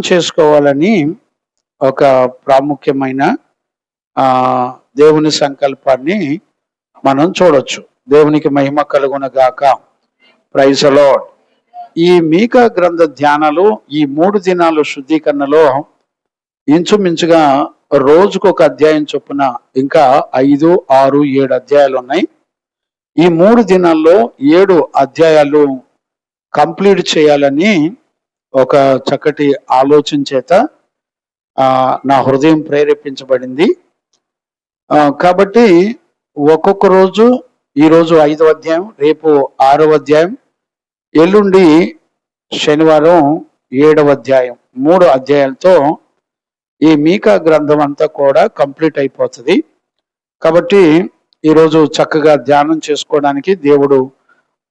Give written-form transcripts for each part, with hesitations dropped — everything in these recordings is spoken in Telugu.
చేసుకోవాలని ఒక ప్రాముఖ్యమైన దేవుని సంకల్పాన్ని మనం చూడొచ్చు. దేవునికి మహిమ కలుగును గాక. Praise the Lord. ఈ మీకా గ్రంథ ధ్యానాలు ఈ 3 దినాలు శుద్ధీకరణలో ఇంచుమించుగా రోజుకొక అధ్యాయం చొప్పున ఇంకా 5, 6, 7 అధ్యాయాలు ఉన్నాయి. ఈ 3 దినాల్లో 7 అధ్యాయాలు కంప్లీట్ చేయాలని ఒక చక్కటి ఆలోచన చేత నా హృదయం ప్రేరేపించబడింది. కాబట్టి ఒక్కొక్క రోజు, ఈరోజు 5వ అధ్యాయం, రేపు 6వ అధ్యాయం, ఎల్లుండి శనివారం 7వ అధ్యాయం, 3 అధ్యాయాలతో ఈ మీకా గ్రంథం అంతా కూడా కంప్లీట్ అయిపోతుంది. కాబట్టి ఈరోజు చక్కగా ధ్యానం చేసుకోవడానికి దేవుడు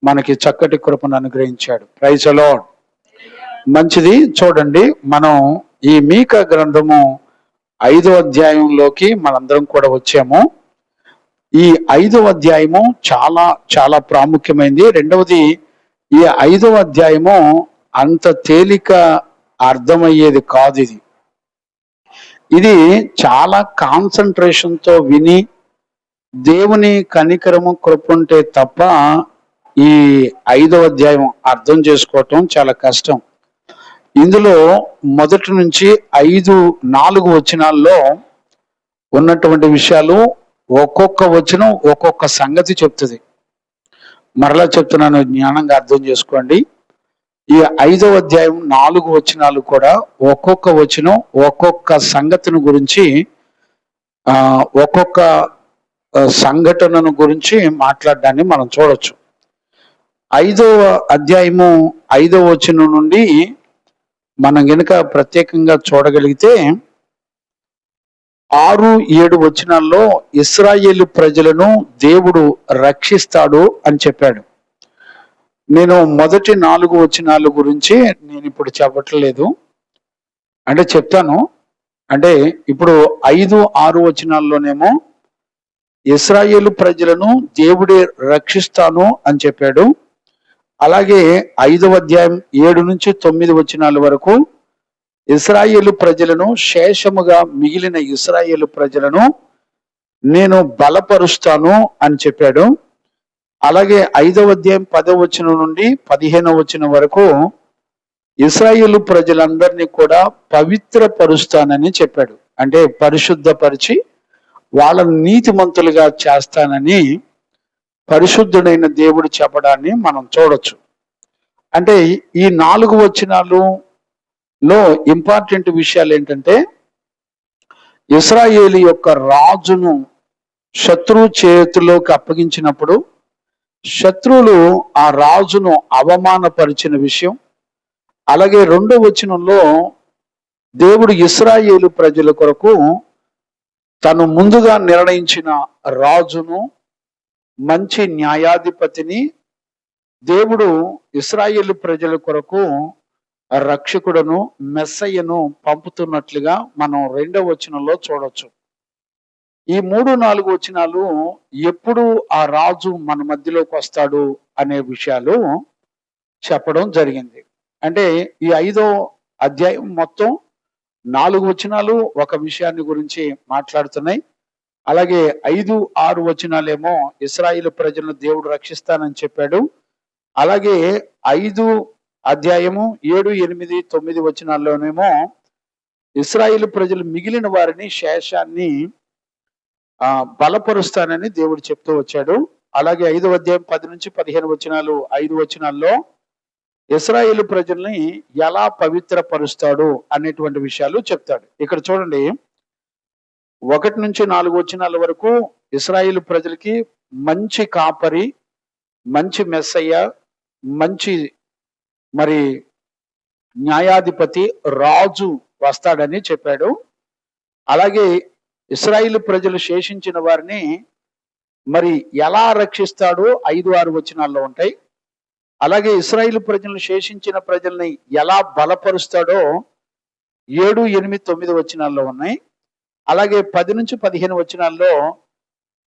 మనకి చక్కటి కృపను అనుగ్రహించాడు. Praise the Lord. మంచిది. చూడండి, మనం ఈ మీకా గ్రంథము 5వ అధ్యాయంలోకి మనందరం కూడా వచ్చాము. ఈ 5వ అధ్యాయము చాలా చాలా ప్రాముఖ్యమైనది. రెండవది, ఈ 5వ అధ్యాయము అంత తేలిక అర్థమయ్యేది కాదు. ఇది చాలా కాన్సన్ట్రేషన్తో విని దేవుని కనికరము కృపంటే తప్ప ఈ 5వ అధ్యాయం అర్థం చేసుకోవటం చాలా కష్టం. ఇందులో మొదటి నుంచి 4 వచనాల్లో ఉన్నటువంటి విషయాలు ఒక్కొక్క వచనం ఒక్కొక్క సంగతి చెప్తుంది. మరలా చెప్తున్నాను, జ్ఞానంగా అర్థం చేసుకోండి. ఈ 5వ అధ్యాయం 4 వచనాలు కూడా ఒక్కొక్క వచనం ఒక్కొక్క సంగతిని గురించి, ఒక్కొక్క సంఘటనను గురించి మాట్లాడడాన్ని మనం చూడొచ్చు. 5వ అధ్యాయము 5వ వచనం నుండి మనం గనుక ప్రత్యేకంగా చూడగలిగితే 6, 7 వచనాల్లో ఇశ్రాయేలు ప్రజలను దేవుడు రక్షిస్తాడు అని చెప్పాడు. నేను మొదటి 4 వచనాల గురించి నేను ఇప్పుడు చెప్పట్లేదు, అంటే చెప్తాను. అంటే ఇప్పుడు 5, 6 వచనాల్లోనేమో ఇశ్రాయేలు ప్రజలను దేవుడే రక్షిస్తాను అని చెప్పాడు. అలాగే 5వ అధ్యాయం 7 నుంచి 9 వచనాల వరకు ఇశ్రాయేలు ప్రజలను, శేషముగా మిగిలిన ఇశ్రాయేలు ప్రజలను నేను బలపరుస్తాను అని చెప్పాడు. అలాగే 5వ అధ్యాయం 10వ వచనం నుండి 15వ వచనం వరకు ఇశ్రాయేలు ప్రజలందరినీ కూడా పవిత్రపరుస్తానని చెప్పాడు. అంటే పరిశుద్ధపరిచి వాళ్ళని నీతిమంతులుగా చేస్తానని పరిశుద్ధుడైన దేవుడు చెప్పడాన్ని మనం చూడొచ్చు. అంటే ఈ 4 వచనాలలో ఇంపార్టెంట్ విషయాలు ఏంటంటే, ఇశ్రాయేలు యొక్క రాజును శత్రువు చేతిలోకి అప్పగించినప్పుడు శత్రువులు ఆ రాజును అవమానపరిచిన విషయం. అలాగే 2వ వచనంలో దేవుడు ఇశ్రాయేలు ప్రజల కొరకు తను ముందుగా నిర్ణయించిన రాజును, మంచి న్యాయాధిపతిని దేవుడు ఇశ్రాయేలు ప్రజల కొరకు రక్షకుడును, మెస్సయ్యను పంపుతున్నట్లుగా మనం 2వ వచనంలో చూడొచ్చు. ఈ 3, 4 వచనాలు ఎప్పుడు ఆ రాజు మన మధ్యలోకి వస్తాడు అనే విషయాలు చెప్పడం జరిగింది. అంటే ఈ 5వ అధ్యాయం మొత్తం 4 వచనాలు ఒక విషయాన్ని గురించి మాట్లాడుతున్నాయి. అలాగే 5, 6 వచనాలేమో ఇశ్రాయేలు ప్రజలను దేవుడు రక్షిస్తానని చెప్పాడు. అలాగే 5 అధ్యాయము 7, 8, 9 వచనాల్లోనేమో ఇశ్రాయేలు ప్రజలు మిగిలిన వారిని, శేషాన్ని బలపరుస్తానని దేవుడు చెప్తూ వచ్చాడు. అలాగే 5వ అధ్యాయం 10 నుంచి 15 వచనాలు, 5 వచనాల్లో ఇశ్రాయేలు ప్రజల్ని ఎలా పవిత్రపరుస్తాడు అనేటువంటి విషయాలు చెప్తాడు. ఇక్కడ చూడండి, 1 నుంచి 4 వచనాల వరకు ఇశ్రాయేలు ప్రజలకి మంచి కాపరి, మంచి మెస్సయ్య, మంచి మరి న్యాయాధిపతి, రాజు వస్తాడని చెప్పాడు. అలాగే ఇశ్రాయేలు ప్రజలు శేషించిన వారిని మరి ఎలా రక్షిస్తాడో 5, 6 వచనాల్లో ఉంటాయి. అలాగే ఇశ్రాయేలు ప్రజలను, శేషించిన ప్రజల్ని ఎలా బలపరుస్తాడో 7, 8, 9 వచనాల్లో ఉన్నాయి. అలాగే 10 నుంచి 15 వచనాల్లో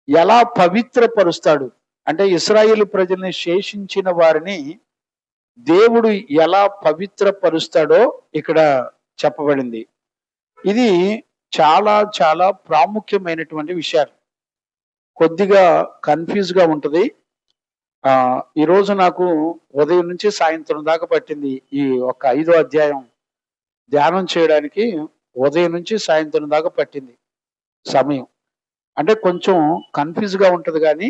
ఎలా పవిత్రపరుస్తాడు, అంటే ఇశ్రాయేలు ప్రజల్ని, శేషించిన వారిని దేవుడు ఎలా పవిత్రపరుస్తాడో ఇక్కడ చెప్పబడింది. ఇది చాలా చాలా ప్రాముఖ్యమైనటువంటి విషయాలు. కొద్దిగా కన్ఫ్యూజ్ గా ఉంటది. ఈ రోజు నాకు ఉదయం నుంచి సాయంత్రం దాకా పట్టింది ఈ ఒక 5వ అధ్యాయం ధ్యానం చేయడానికి. ఉదయం నుంచి సాయంత్రం దాకా పట్టింది సమయం. అంటే కొంచెం కన్ఫ్యూజ్ గా ఉంటది కానీ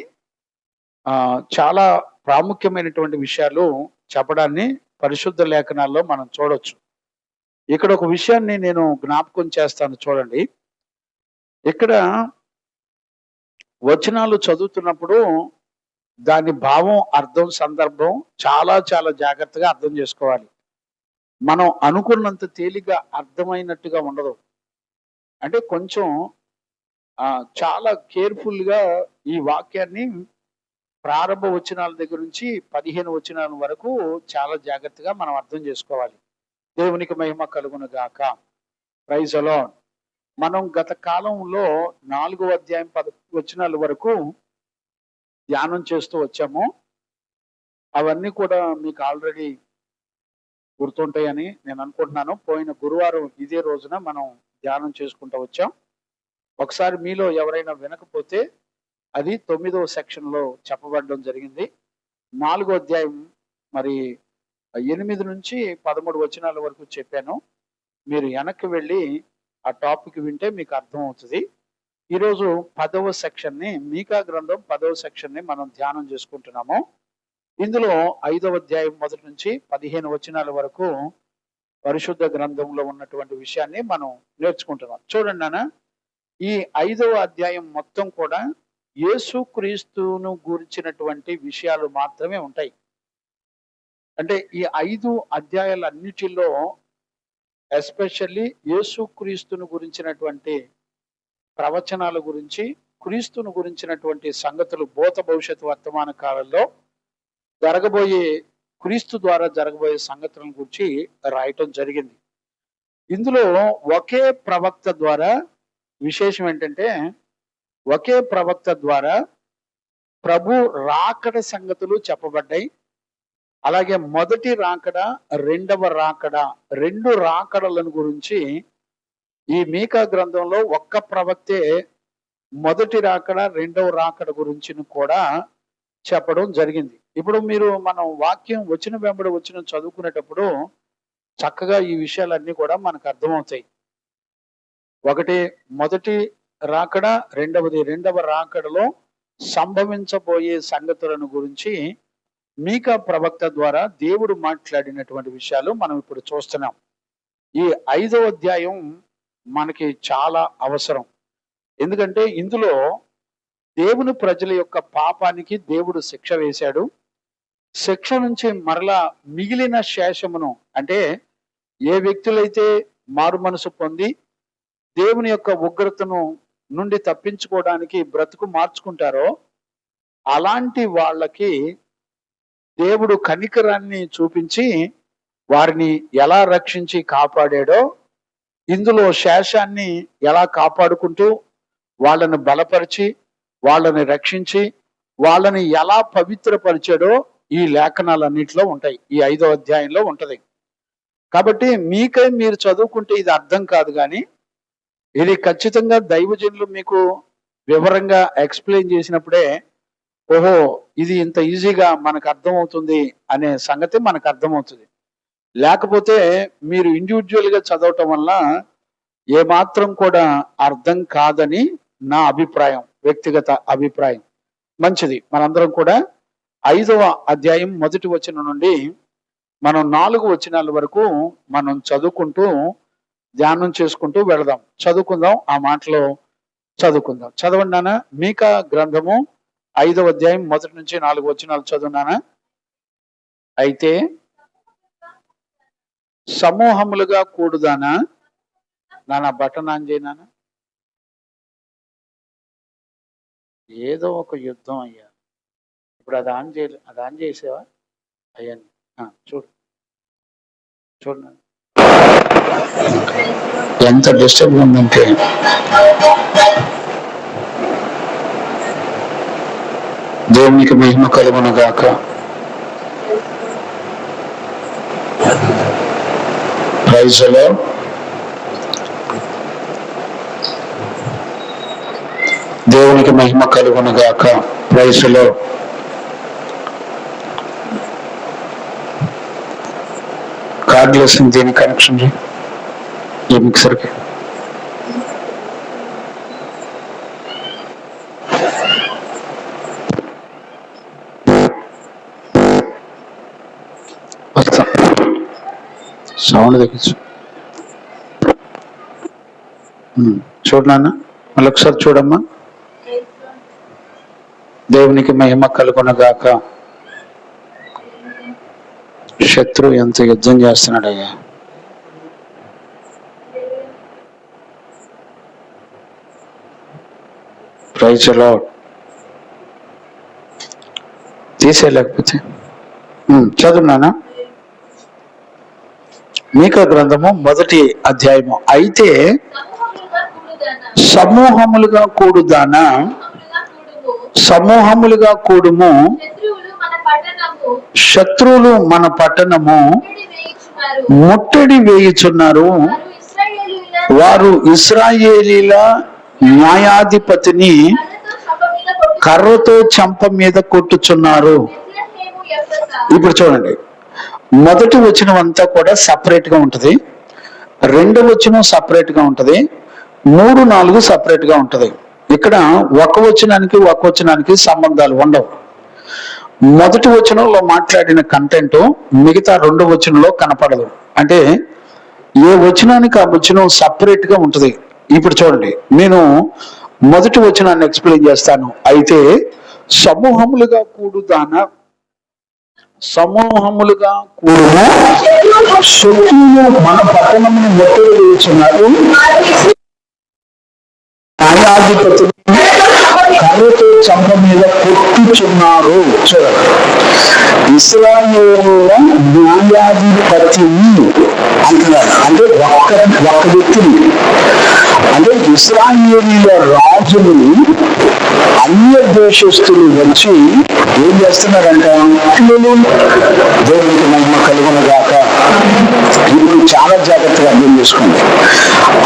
చాలా ప్రాముఖ్యమైనటువంటి విషయాలు చెప్పడాన్ని పరిశుద్ధ లేఖనాల్లో మనం చూడొచ్చు. ఇక్కడ ఒక విషయాన్ని నేను జ్ఞాపకం చేస్తాను చూడండి. ఇక్కడ వచనాలు చదువుతున్నప్పుడు దాని భావం, అర్థం, సందర్భం చాలా చాలా జాగ్రత్తగా అర్థం చేసుకోవాలి. మనం అనుకున్నంత తేలిగ్గా అర్థమైనట్టుగా ఉండదు. అంటే కొంచెం చాలా కేర్ఫుల్ గా ఈ వాక్యాన్ని ప్రారంభ వచనాల దగ్గర నుంచి 15 వచనాల వరకు చాలా జాగ్రత్తగా మనం అర్థం చేసుకోవాలి. దేవునికి మహిమ కలుగును గాక. Praise the Lord. మనం గత కాలంలో 4వ అధ్యాయం 10 వచనాల వరకు ధ్యానం చేస్తూ వచ్చాము. అవన్నీ కూడా మీకు ఆల్రెడీ గుర్తుంటాయని నేను అనుకుంటున్నాను. పోయిన గురువారం ఇదే రోజున మనం ధ్యానం చేసుకుంటూ వచ్చాం. ఒకసారి మీలో ఎవరైనా వినకపోతే అది 9వ సెక్షన్ లో చెప్పబడడం జరిగింది. 4వ అధ్యాయం మరి 8 నుంచి 13 వచనాల వరకు చెప్పాను. మీరు వెనక్కి వెళ్ళి ఆ టాపిక్ వింటే మీకు అర్థం అవుతుంది. ఈరోజు 10వ సెక్షన్ ని, మీకా గ్రంథం 10వ సెక్షన్ ని మనం ధ్యానం చేసుకుంటున్నాము. ఇందులో 5వ అధ్యాయం మొదటి నుంచి 15 వచనాల వరకు పరిశుద్ధ గ్రంథంలో ఉన్నటువంటి విషయాన్ని మనం నేర్చుకుంటున్నాం. చూడండి నాన్న, ఈ 5వ అధ్యాయం మొత్తం కూడా యేసుక్రీస్తును గురించినటువంటి విషయాలు మాత్రమే ఉంటాయి. అంటే ఈ 5 అధ్యాయాలన్నిటిలో ఎస్పెషల్లీ యేసుక్రీస్తును గురించినటువంటి ప్రవచనాల గురించి, క్రీస్తును గురించినటువంటి సంగతులు, భూత భవిష్యత్తు వర్తమాన కాలంలో జరగబోయే, క్రీస్తు ద్వారా జరగబోయే సంగతుల గురించి రాయటం జరిగింది. ఇందులో ఒకే ప్రవక్త ద్వారా, విశేషం ఏంటంటే ఒకే ప్రవక్త ద్వారా ప్రభు రాకడ సంగతులు చెప్పబడ్డాయి. అలాగే మొదటి రాకడ, రెండవ రాకడ, 2 రాకడలను గురించి ఈ మీకా గ్రంథంలో ఒక్క ప్రవక్తే మొదటి రాకడ, రెండవ రాకడ గురించి కూడా చెప్పడం జరిగింది. ఇప్పుడు మనం వాక్యం వచ్చిన వెంబడి వచ్చిన చదువుకునేటప్పుడు చక్కగా ఈ విషయాలన్నీ కూడా మనకు అర్థమవుతాయి. ఒకటి మొదటి రాకడ, రెండవది రెండవ రాకడలో సంభవించబోయే సంగతులను గురించి మీకా ప్రవక్త ద్వారా దేవుడు మాట్లాడినటువంటి విషయాలు మనం ఇప్పుడు చూస్తున్నాం. ఈ 5వ అధ్యాయం మనకి చాలా అవసరం. ఎందుకంటే ఇందులో దేవుని ప్రజల యొక్క పాపానికి దేవుడు శిక్ష వేశాడు. శిక్ష నుంచి మరలా మిగిలిన శేషమును, అంటే ఏ వ్యక్తులైతే మారు మనసు పొంది దేవుని యొక్క ఉగ్రతను నుండి తప్పించుకోవడానికి బ్రతుకు మార్చుకుంటారో అలాంటి వాళ్ళకి దేవుడు కనికరాన్ని చూపించి వారిని ఎలా రక్షించి కాపాడాడో, ఇందులో శేషాన్ని ఎలా కాపాడుకుంటూ వాళ్ళని బలపరిచి, వాళ్ళని రక్షించి, వాళ్ళని ఎలా పవిత్రపరిచాడో ఈ లేఖనాలన్నింటిలో ఉంటాయి. ఈ 5వ అధ్యాయంలో ఉంటది. కాబట్టి మీరు చదువుకుంటే ఇది అర్థం కాదు, కానీ ఇది ఖచ్చితంగా దైవజనులు మీకు వివరంగా ఎక్స్ప్లెయిన్ చేసినప్పుడే ఓహో ఇది ఇంత ఈజీగా మనకు అర్థమవుతుంది అనే సంగతి మనకు అర్థమవుతుంది. లేకపోతే మీరు ఇండివిజువల్ గా చదవటం వల్ల ఏమాత్రం కూడా అర్థం కాదని నా అభిప్రాయం, వ్యక్తిగత అభిప్రాయం. మంచిది, మనందరం కూడా 5వ అధ్యాయం మొదటి వచనం నుండి మనం 4 వచనాల వరకు మనం చదువుకుంటూ ధ్యానం చేసుకుంటూ వెళదాం. చదువుకుందాం, ఆ మాటలో చదువుకుందాం. చదవండి నాన్న. మీకా గ్రంథము 5వ అధ్యాయం మొదటి నుంచి 4 వచనాలు చదువునానా. అయితే సమూహములుగా కూడుదానా, నాన్న బటన్ ఆన్ చేయనా. ఏదో ఒక యుద్ధం అయ్యా, ఇప్పుడు అది ఆన్ చేసావా అయ్యా? చూడు ఎంత డిస్టర్బ్ ఉందంటే. దేవునికి మహిమ కలుగును గాక. Praise the Lord. దేవునికి మహిమ కలుగును గాక. ప్రైజ్ లో కార్డ్లెస్ దీని కనెక్షన్ ఈ మిక్సర్కి వస్తా. సౌండ్ తగ్గించు. చూడనా, మళ్ళీ ఒకసారి చూడమ్మా. దేవునికి మహిమ కలుగునగాక. శత్రువు ఎంత యుద్ధం చేస్తున్నాడయ్యా. Praise the lord. తీసేయలేకపోతే చదువునానా. మీకా గ్రంథము 1వ అధ్యాయము. అయితే సమూహములుగా కూడుదానా, సమూహములుగా కూడుము, శత్రువులు మన పట్టణము ముట్టడి వేయుచున్నారు. వారు ఇశ్రాయేలీల న్యాయాధిపతిని కర్రతో చెంప మీద కొట్టుచున్నారు. ఇప్పుడు చూడండి, మొదటి వచనం అంతా కూడా సపరేట్ గా ఉంటది, రెండవ వచనం సపరేట్ గా ఉంటది, 3, 4 సపరేట్ గా ఉంటది. ఇక్కడ ఒక వచనానికి సంబంధాలు ఉండవు. మొదటి వచనంలో మాట్లాడిన కంటెంట్ మిగతా 2వ వచనంలో కనపడదు. అంటే ఏ వచనానికి ఆ వచనం సపరేట్ గా ఉంటది. ఇప్పుడు చూడండి, నేను మొదటి వచనాన్ని ఎక్స్ప్లెయిన్ చేస్తాను. అయితే సమూహములుగా కూడుదానా, సమూహములుగా కూడుము, శత్రువులు మన పట్టణమును ముట్టడి వేయుచున్నారు. న్యాయాధిపతులు కర్రతో చెంప మీద కొట్టుచున్నారు. చూడండి, ఇశ్రాయేలుల న్యాయాధిపతిని అంటున్నారు. అంటే ఒక్క వ్యక్తిని, అంటే ఇశ్రాయేలీల రాజుని అన్య దేశస్తులు వచ్చి ఏం చేస్తున్నారంట? దేవునికి మహిమ కలుగునగాక. ఇప్పుడు చాలా జాగ్రత్తగా అర్థం చేసుకోండి.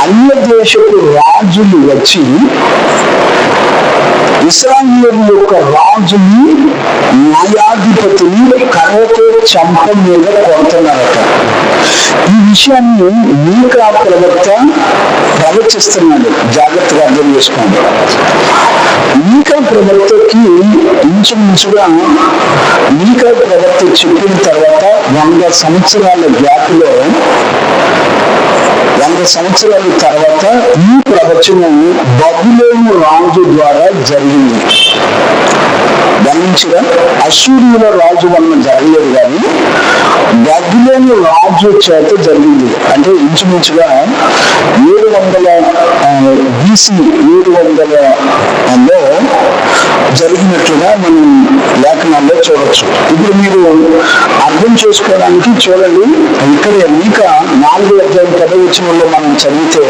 అన్య దేశపు రాజులు వచ్చి ఇశ్రాయేలు యొక్క రాజుని న్యాయాధిపతిని కర్రతో చెంప మీద కొడుతున్నారట. ఈ విషయాన్ని మీకా ప్రవక్త ప్రవచిస్తున్నాడు. జాగ్రత్తగా అర్థం చేసుకోండి. మీకా ప్రవక్తకి ఇంచుమించుగా మీకా ప్రవక్త చెప్పిన తర్వాత 100 సంవత్సరాల గ్యాప్లో 100 సంవత్సరాల తర్వాత ఈ ప్రవచనం బబులోను రాజు ద్వారా జరిగింది. గమనించగా అశ్షూరీయుల రాజు వలన జరగలేదు, కానీ బబులోను రాజు చేత జరిగింది. అంటే ఇంచుమించుగా 700 BC 700లో జరిగినట్లుగా మనం లేఖనాల్లో చూడొచ్చు. ఇప్పుడు మీరు అర్థం చేసుకోవడానికి చూడండి, ఇక్కడ మీకా 4వ అధ్యాయం 10వ వచనంలో మనం చదివితే,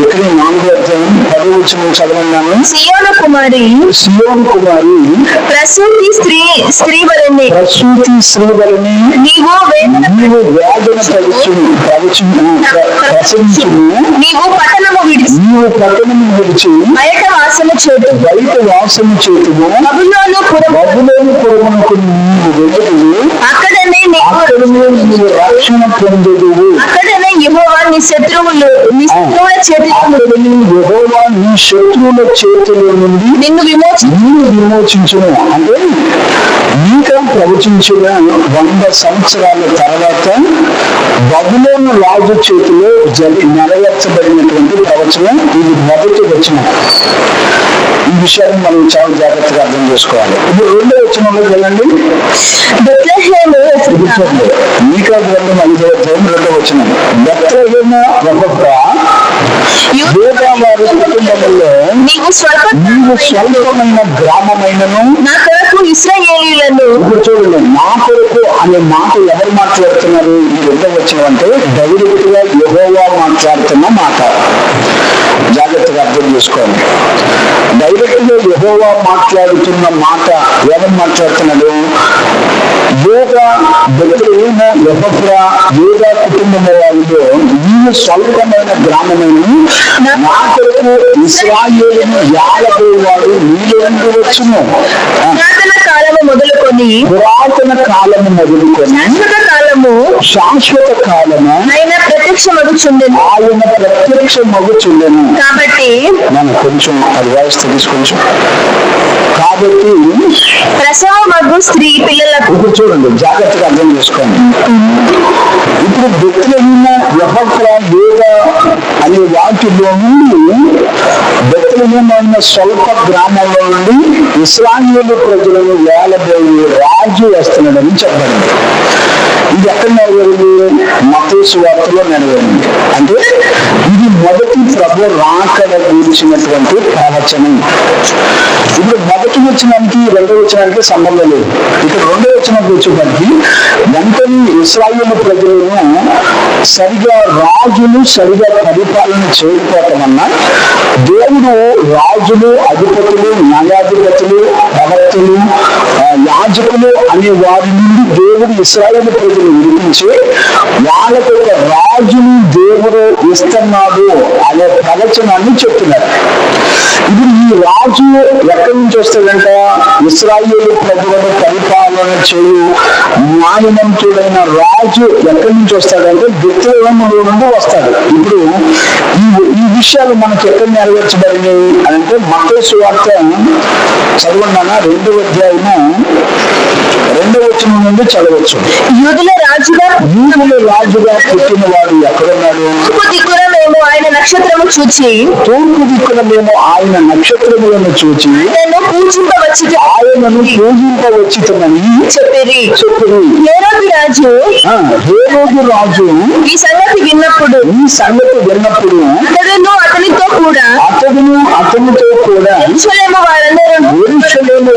ఇక్కడ 4వ అధ్యాయం 10వ వచనం చదవన్నాను. సియోను కుమారి ప్రసూతి స్త్రీ వలె నీవు వేదన ప్రసవించుము. నీవు పట్టణము విడిచి బయట వాసము చేతుము. బబులోను పురమునకు నీవు వెళ్ళుదువు. అక్కడనే రక్షణ పొందుదువు. అక్కడనే యెహోవా నీ శత్రువుల చేతుల నుండి నిన్ను విమోచించును. అంటే మీకా ప్రవచించిన 100 సంవత్సరాల తర్వాత బబులోను రాజు చేతిలో నెరవేర్చబడినటువంటి ప్రవచనం ఇది మొదటి వచనం. ఈ విషయాన్ని మనం చాలా జాగ్రత్తగా అర్థం చేసుకోవాలి. ఇప్పుడు 2వ వచనంలోకి వెళ్ళండి. మీకా గ్రంథం 5వ అధ్యాయం 2వ వచనం. బెత్లెహేము ఒక్కొక్క వారి కుటుంబంలో నీవు స్వల్పమైన గ్రామమైనను నా కొరకు ఇశ్రాయేలీయులను. ఇప్పుడు చూడండి, నా కొరకు అనే మాట ఎవరు మాట్లాడుతున్నారు? ఈ 2వ వచనం అంటే డైరెక్ట్ గా యెహోవా మాట్లాడుతున్న మాట. జాగ్రత్త జాగ్రత్తగా అర్థం చేసుకోండి. డైరెక్ట్ గా యెహోవా మాట్లాడుతున్న మాట ఏమని మాట్లాడుతున్నాడు? యూదా బెత్లెహేము ఎఫ్రాతా యూదా కుటుంబం వారిలో నీవు స్వల్పమైన గ్రామమైన నా కొరకు ఇశ్రాయేలును ఏలబోయేవాడు నీలో నుండి వచ్చును. పురాతన కాలము మొదలుకొని శాశ్వత కాలము ఆయన ప్రత్యక్షమగుచుండెను. కాబట్టి మనం కొంచెం అది వాయిస్ తీసుకొంచెం. కాబట్టి ప్రసవమగు స్త్రీ పిల్లలకు ఇప్పుడు చూడండి, జాగ్రత్తగా అర్థం చేసుకోండి. ఇప్పుడు బెత్లెహేము ఎఫ్రాతా యూదా అనే వాటిలో నుండి బెత్లెహేము అయిన స్వల్ప గ్రామంలో నుండి ఇశ్రాయేలు ప్రజలను ఏలబోయే రాజు వస్తున్నాడని చెప్పబడింది. ఇది ఎక్కడ నెరవేరింది? మత్తయి సువార్తలో నెరవేరింది. అంటే ఇది మొదటి ప్రభు రాకడ గురించినటువంటి ప్రవచనం. ఇప్పుడు మొదటి వచనానికి రెండవ వచనానికి సంబంధం లేదు. ఇక్కడ రెండవ వచనం వచ్చేసరికి వెంటనే ఇశ్రాయేలు ప్రజలను సరిగా రాజులు సరిగా పరిపాలన చేయకపోవటం వల్ల దేవుడు రాజులు, అధిపతులు, న్యాయాధిపతులు, ప్రవక్తలు, యాజకులు అనే వారి నుండి దేవుడు ఇశ్రాయేలు ప్రజలు విడిపించి వాళ్ళకు ఒక రాజుని దేవుడు ఇస్తున్నాడు అనే ప్రవచనాన్ని చెప్తున్నారు. ఇప్పుడు ఈ రాజు ఎక్కడి నుంచి వస్తాడంట? ఇశ్రాయేలు ప్రజలను పరిపాలన చేయు న్యాయవంతుడైన రాజు ఎక్కడి నుంచి వస్తాడంటే బెత్లెహేములో నుండి వస్తాడు. ఇప్పుడు ఈ విషయాలు మనకి ఎక్కడ నెరవేర్చబడినాయి అంటే మత్తయి సువార్త చదవండి, 2వ అధ్యాయము 2వ వచనం నుండి చదవచ్చు. యూదుల రాజుగా పుట్టిన వాడు ఎక్కడున్నాడు? తూర్పు దిక్కున మేము ఆయన నక్షత్రము చూచి ఆయనను పూజింపవచ్చితమని చెప్పిరి. హేరోదు రాజు ఈ సంగతి విన్నప్పుడు అతడును అతనితో కూడా యెరూషలేము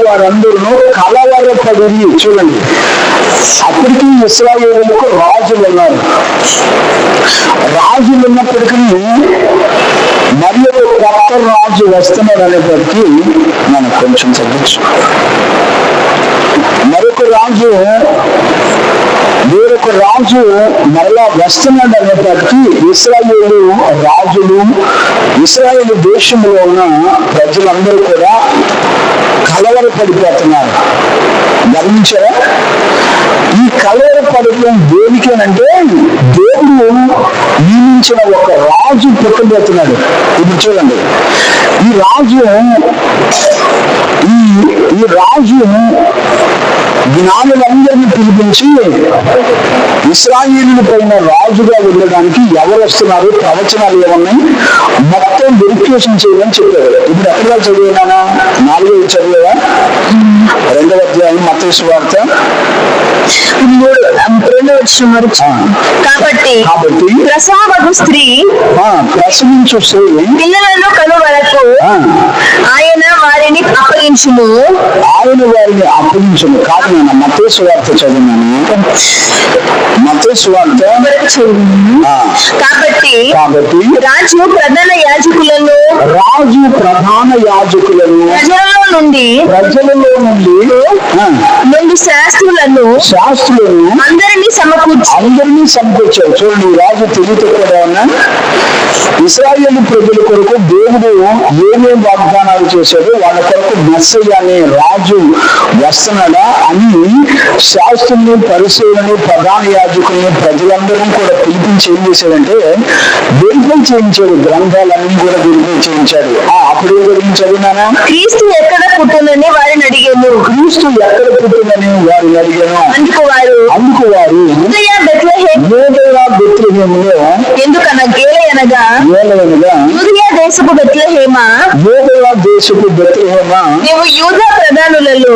వారందరూ కలవరపడి. చూడండి, అప్పటికి ఇశ్రాయేలుకు రాజులు ఉన్నారు. రాజులు ఉన్నప్పటికీ మరి ఒక కొత్త రాజు వస్తున్నాడు అనేప్పటికీ మనం కొంచెం తగ్గచ్చు. వేరొక రాజు మరలా వస్తున్నాడు అనేప్పటికీ ఇశ్రాయేలు రాజులు, ఇశ్రాయేలు దేశంలో ఉన్న ప్రజలందరూ కూడా కలవరపడిపోతున్నారు. గమనించారా? ఈ కలవరపడటం దేనికేనంటే దేవుడు నియమించిన ఒక రాజు పుట్టబోతున్నాడు. ఇప్పుడు చూడండి, ఈ రాజు జ్ఞానులందరినీ పిలిపించి ఇశ్రాయేలు పైన రాజుగా వెళ్ళడానికి ఎవరు వస్తున్నారు, ప్రవచనాలు ఏమన్నాయి మొత్తం వెరిఫికేషన్ చేయమని చెప్పారు. ఇప్పుడు ఎక్కడ చదివేనా? 4వ చదివేవా? 2వ అధ్యాయం మత్తయి సువార్త 2వ వచనం. కాబట్టి ప్రసవమగు స్త్రీ ప్రసవించు స్త్రీ పిల్లలను కను వరకు ఆయన వారిని అప్పగించును. కాదు, నేను మత్తయి సువార్త చదివాను. మత్తయి సువార్త. కాబట్టి రాజు ప్రధాన యాజకులను ప్రజలలో నుండి శాస్త్రులను అందరినీ సమకూర్చారు. చూడండి, రాజు తెలియతో కూడా ఉన్నా ఇశ్రాయేలు ప్రజల కొరకు దేవుడు ఏమేం వాగ్దానాలు చేశాడో వాళ్ళ కొరకు మెస్సయ్య అనే రాజు వస్తున్నాడా అని శాస్త్రుల్ని, పరిశీలనని, ప్రధాన యాజకుల్ని, ప్రజలందరూ కూడా పిలిపించి ఏం చేశాడంటే వెరిఫై చేయించాడు. గ్రంథాలన్నీ కూడా వెరిఫై చేయించాడు. అప్పుడు ఏం జరిగింది చదివినానా? క్రీస్తు ఎక్కడ పుట్టినని వారిని అడిగాను. అందుకు వారు బెత్లెహేములో ఎందుకనగా యూదయ దేశపు బెత్లెహేమా నీవు యూదా ప్రధానులలో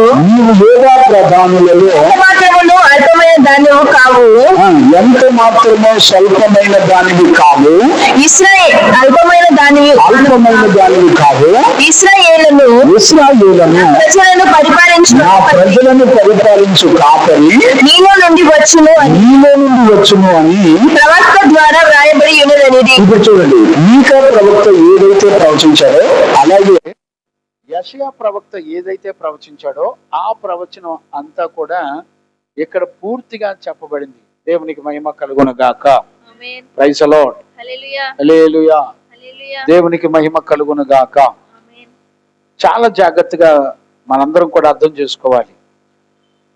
మాత్రమును అల్పమైన దానివి కావు. ఎంత మాత్రమో స్వల్పమైన దానివి కావు. అల్పమైన దానివి కావు. ఇశ్రాయేలును ప్రజలను పరిపాలించు కాపరి నీలో నుండి వచ్చును అని ప్రవక్త ద్వారా వ్రాయబడి ఉన్నదనిది. ఇప్పుడు చూడండి, మీకా ప్రవక్త ఏదైతే ప్రవచించాడో అలాగే యెషయా ప్రవక్త ఏదైతే ప్రవచించాడో ఆ ప్రవచనం అంతా కూడా ఇక్కడ పూర్తిగా చెప్పబడింది. దేవునికి మహిమ కలుగును గాక. ఆమేన్. Praise the lord. హల్లెలూయా. హల్లెలూయా. హల్లెలూయా. దేవునికి మహిమ కలుగును గాక. ఆమేన్. చాలా జాగ్రత్తగా మనందరం కూడా అర్థం చేసుకోవాలి.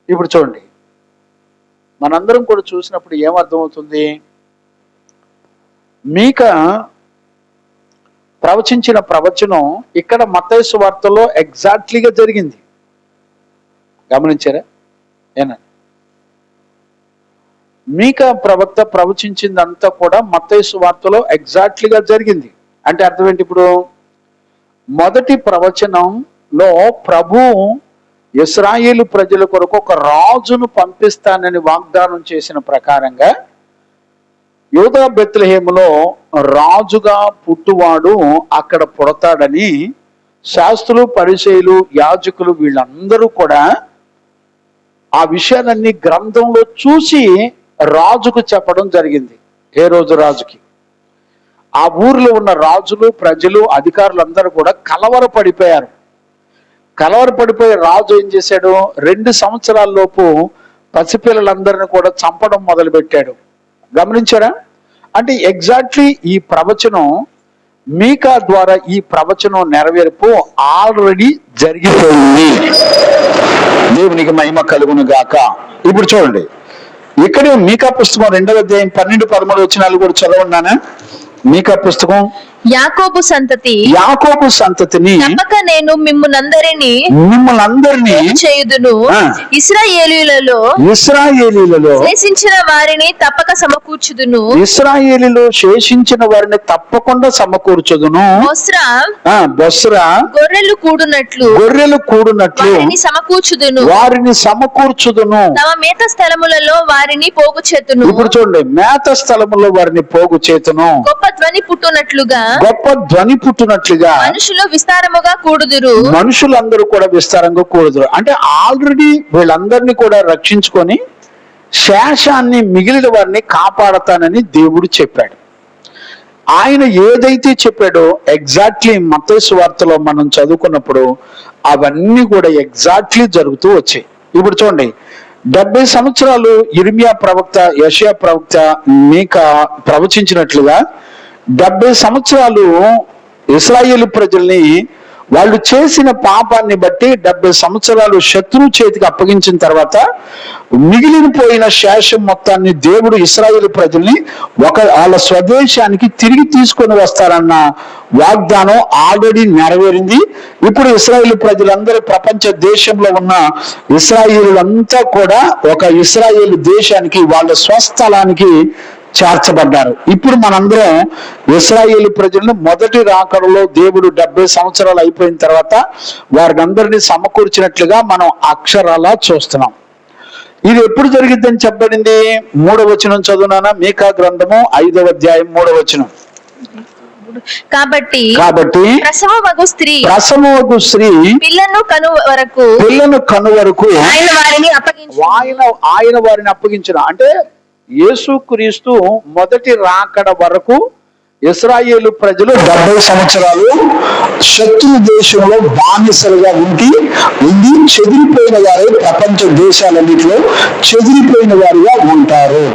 ఇప్పుడు చూడండి, మనందరం కూడా చూసినప్పుడు ఏం అర్థమవుతుంది? మీకా ప్రవచించిన ప్రవచనం ఇక్కడ మత్తయి సువార్తలో ఎగ్జాక్ట్లీగా జరిగింది. గమనించారా? ఏనా? మీకా ప్రవక్త ప్రవచించిందంతా కూడా మత్తయి సువార్తలో ఎగ్జాక్ట్లీగా జరిగింది. అంటే అర్థం ఏంటి? ఇప్పుడు మొదటి ప్రవచనంలో ప్రభు ఇశ్రాయేలు ప్రజల కొరకు ఒక రాజును పంపిస్తానని వాగ్దానం చేసిన ప్రకారంగా యూదా బెత్లెహేములో రాజుగా పుట్టువాడు అక్కడ పుడతాడని శాస్త్రులు, పరిసయ్యులు, యాజకులు వీళ్ళందరూ కూడా ఆ విషయాలన్నీ గ్రంథంలో చూసి రాజుకు చెప్పడం జరిగింది. ఏ రోజు రాజుకి ఆ ఊర్లో ఉన్న రాజులు, ప్రజలు, అధికారులందరూ కూడా కలవరపడిపోయారు. కలవరపడిపోయి రాజు ఏం చేశాడు? 2 సంవత్సరాల లోపు పసిపిల్లలందరినీ కూడా చంపడం మొదలు పెట్టాడు. గమనించారా? అంటే ఎగ్జాక్ట్లీ ఈ ప్రవచనం మీకా ద్వారా ఈ ప్రవచనం నెరవేర్పు ఆల్రెడీ జరిగిపోయింది. దేవునికి మహిమ కలుగును గాక. ఇప్పుడు చూడండి, ఇక్కడే మీకా పుస్తకం 2వ అధ్యాయం 12-13 వచనాలు కూడా చదవండి. మీకా పుస్తకం యాకోబు సంతతి యాకోబు సంతతిని తప్పక నేను మిమ్మునందరినీ మిమ్మల్ని చేయుదును. ఇశ్రాయేలీయులలో ఇశ్రాయేలీలలో శేషించిన వారిని తప్పక సమకూర్చుదును. ఇశ్రాయేలీలో శేషించిన వారిని తప్పకుండా సమకూర్చుదును. బొస్రా గొర్రెలు కూడునట్లు గొర్రెలు కూడునట్లు వారిని సమకూర్చుదును. వారిని సమకూర్చుదును. తమ మేత స్థలములలో వారిని పోగు చేతును. ఇప్పుడు చూడండి, మేత స్థలములో వారిని పోగు చేతును. గొప్ప ధ్వని పుట్టునట్లుగా గొప్ప ధ్వని పుట్టినట్లుగా మనుషులు విస్తారముగా కూడుదురు. మనుషులందరూ కూడా విస్తారంగా కూడుదురు. అంటే ఆల్రెడీ వీళ్ళందరినీ కూడా రక్షించుకొని శేషాన్ని, మిగిలిన వారిని కాపాడతానని దేవుడు చెప్పాడు. ఆయన ఏదైతే చెప్పాడో ఎగ్జాక్ట్లీ మత్తయి సువార్తలో మనం చదువుకున్నప్పుడు అవన్నీ కూడా ఎగ్జాక్ట్లీ జరుగుతూ వచ్చాయి. ఇప్పుడు చూడండి, 70 సంవత్సరాలు ఇర్మియా ప్రవక్త, యెషయా ప్రవక్త మీకా ప్రవచించినట్లుగా 70 సంవత్సరాలు ఇశ్రాయేలు ప్రజల్ని వాళ్ళు చేసిన పాపాన్ని బట్టి 70 సంవత్సరాలు శత్రువు చేతికి అప్పగించిన తర్వాత మిగిలిపోయిన శేషం మొత్తాన్ని దేవుడు ఇశ్రాయేలు ప్రజల్ని వాళ్ళ స్వదేశానికి తిరిగి తీసుకొని వస్తారన్న వాగ్దానం ఆల్రెడీ నెరవేరింది. ఇప్పుడు ఇశ్రాయేలు ప్రజలందరూ ప్రపంచ దేశంలో ఉన్న ఇశ్రాయేలులంతా కూడా ఒక ఇశ్రాయేలు దేశానికి, వాళ్ళ స్వస్థలానికి చేర్చబడ్డారు. ఇప్పుడు మనందరం ఇశ్రాయేలు ప్రజలను మొదటి రాకడలో దేవుడు 70 సంవత్సరాలు అయిపోయిన తర్వాత వారిని అందరినీ సమకూర్చినట్లుగా మనం అక్షరాలా చూస్తున్నాం. ఇది ఎప్పుడు జరిగిద్దని చెప్పబడింది? 3వ వచనం చదువునానా? మీకా గ్రంథము 5వ అధ్యాయం 3వ వచనం. కాబట్టి ప్రసవమగు స్త్రీ పిల్లను కను వరకు ఆయన వారిని అప్పగించిన. అంటే యేసుక్రీస్తు మొదటి రాకడ వరకు ఇశ్రాయేలు ప్రజలు 70 సంవత్సరాలు శత్రు దేశంలో బానిసలుగా ఉండి చెదిరిపోయిన వారు, ప్రపంచ దేశాలన్నింటిలో చెదిరిపోయిన వారుగా ఉంటారు.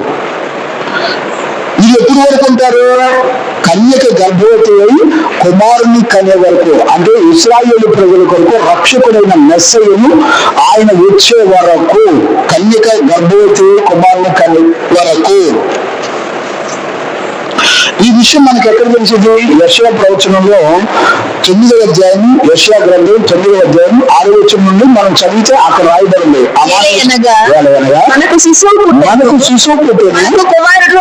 ఇది ఎప్పుడు వరకు ఉంటారు? కన్యక గర్భవతి అయి కుమారుని కనే వరకు. అంటే ఇశ్రాయేలు ప్రజల కొరకు రక్షకుడైన మెస్సయ్యను ఆయన వచ్చే వరకు, కన్యక గర్భవతి కుమారుని కనే వరకు. ఈ విషయం మనకి ఎక్కడ తెలిసింది? యెషయా ప్రవచనంలో 9వ అధ్యాయం, యెషయా గ్రంథం 9వ అధ్యాయం 6వ వచనం నుండి మనం చదివితే అక్కడ రాయబడింది. మనకు శిశువు పుట్టెను, మనకు కుమారుడు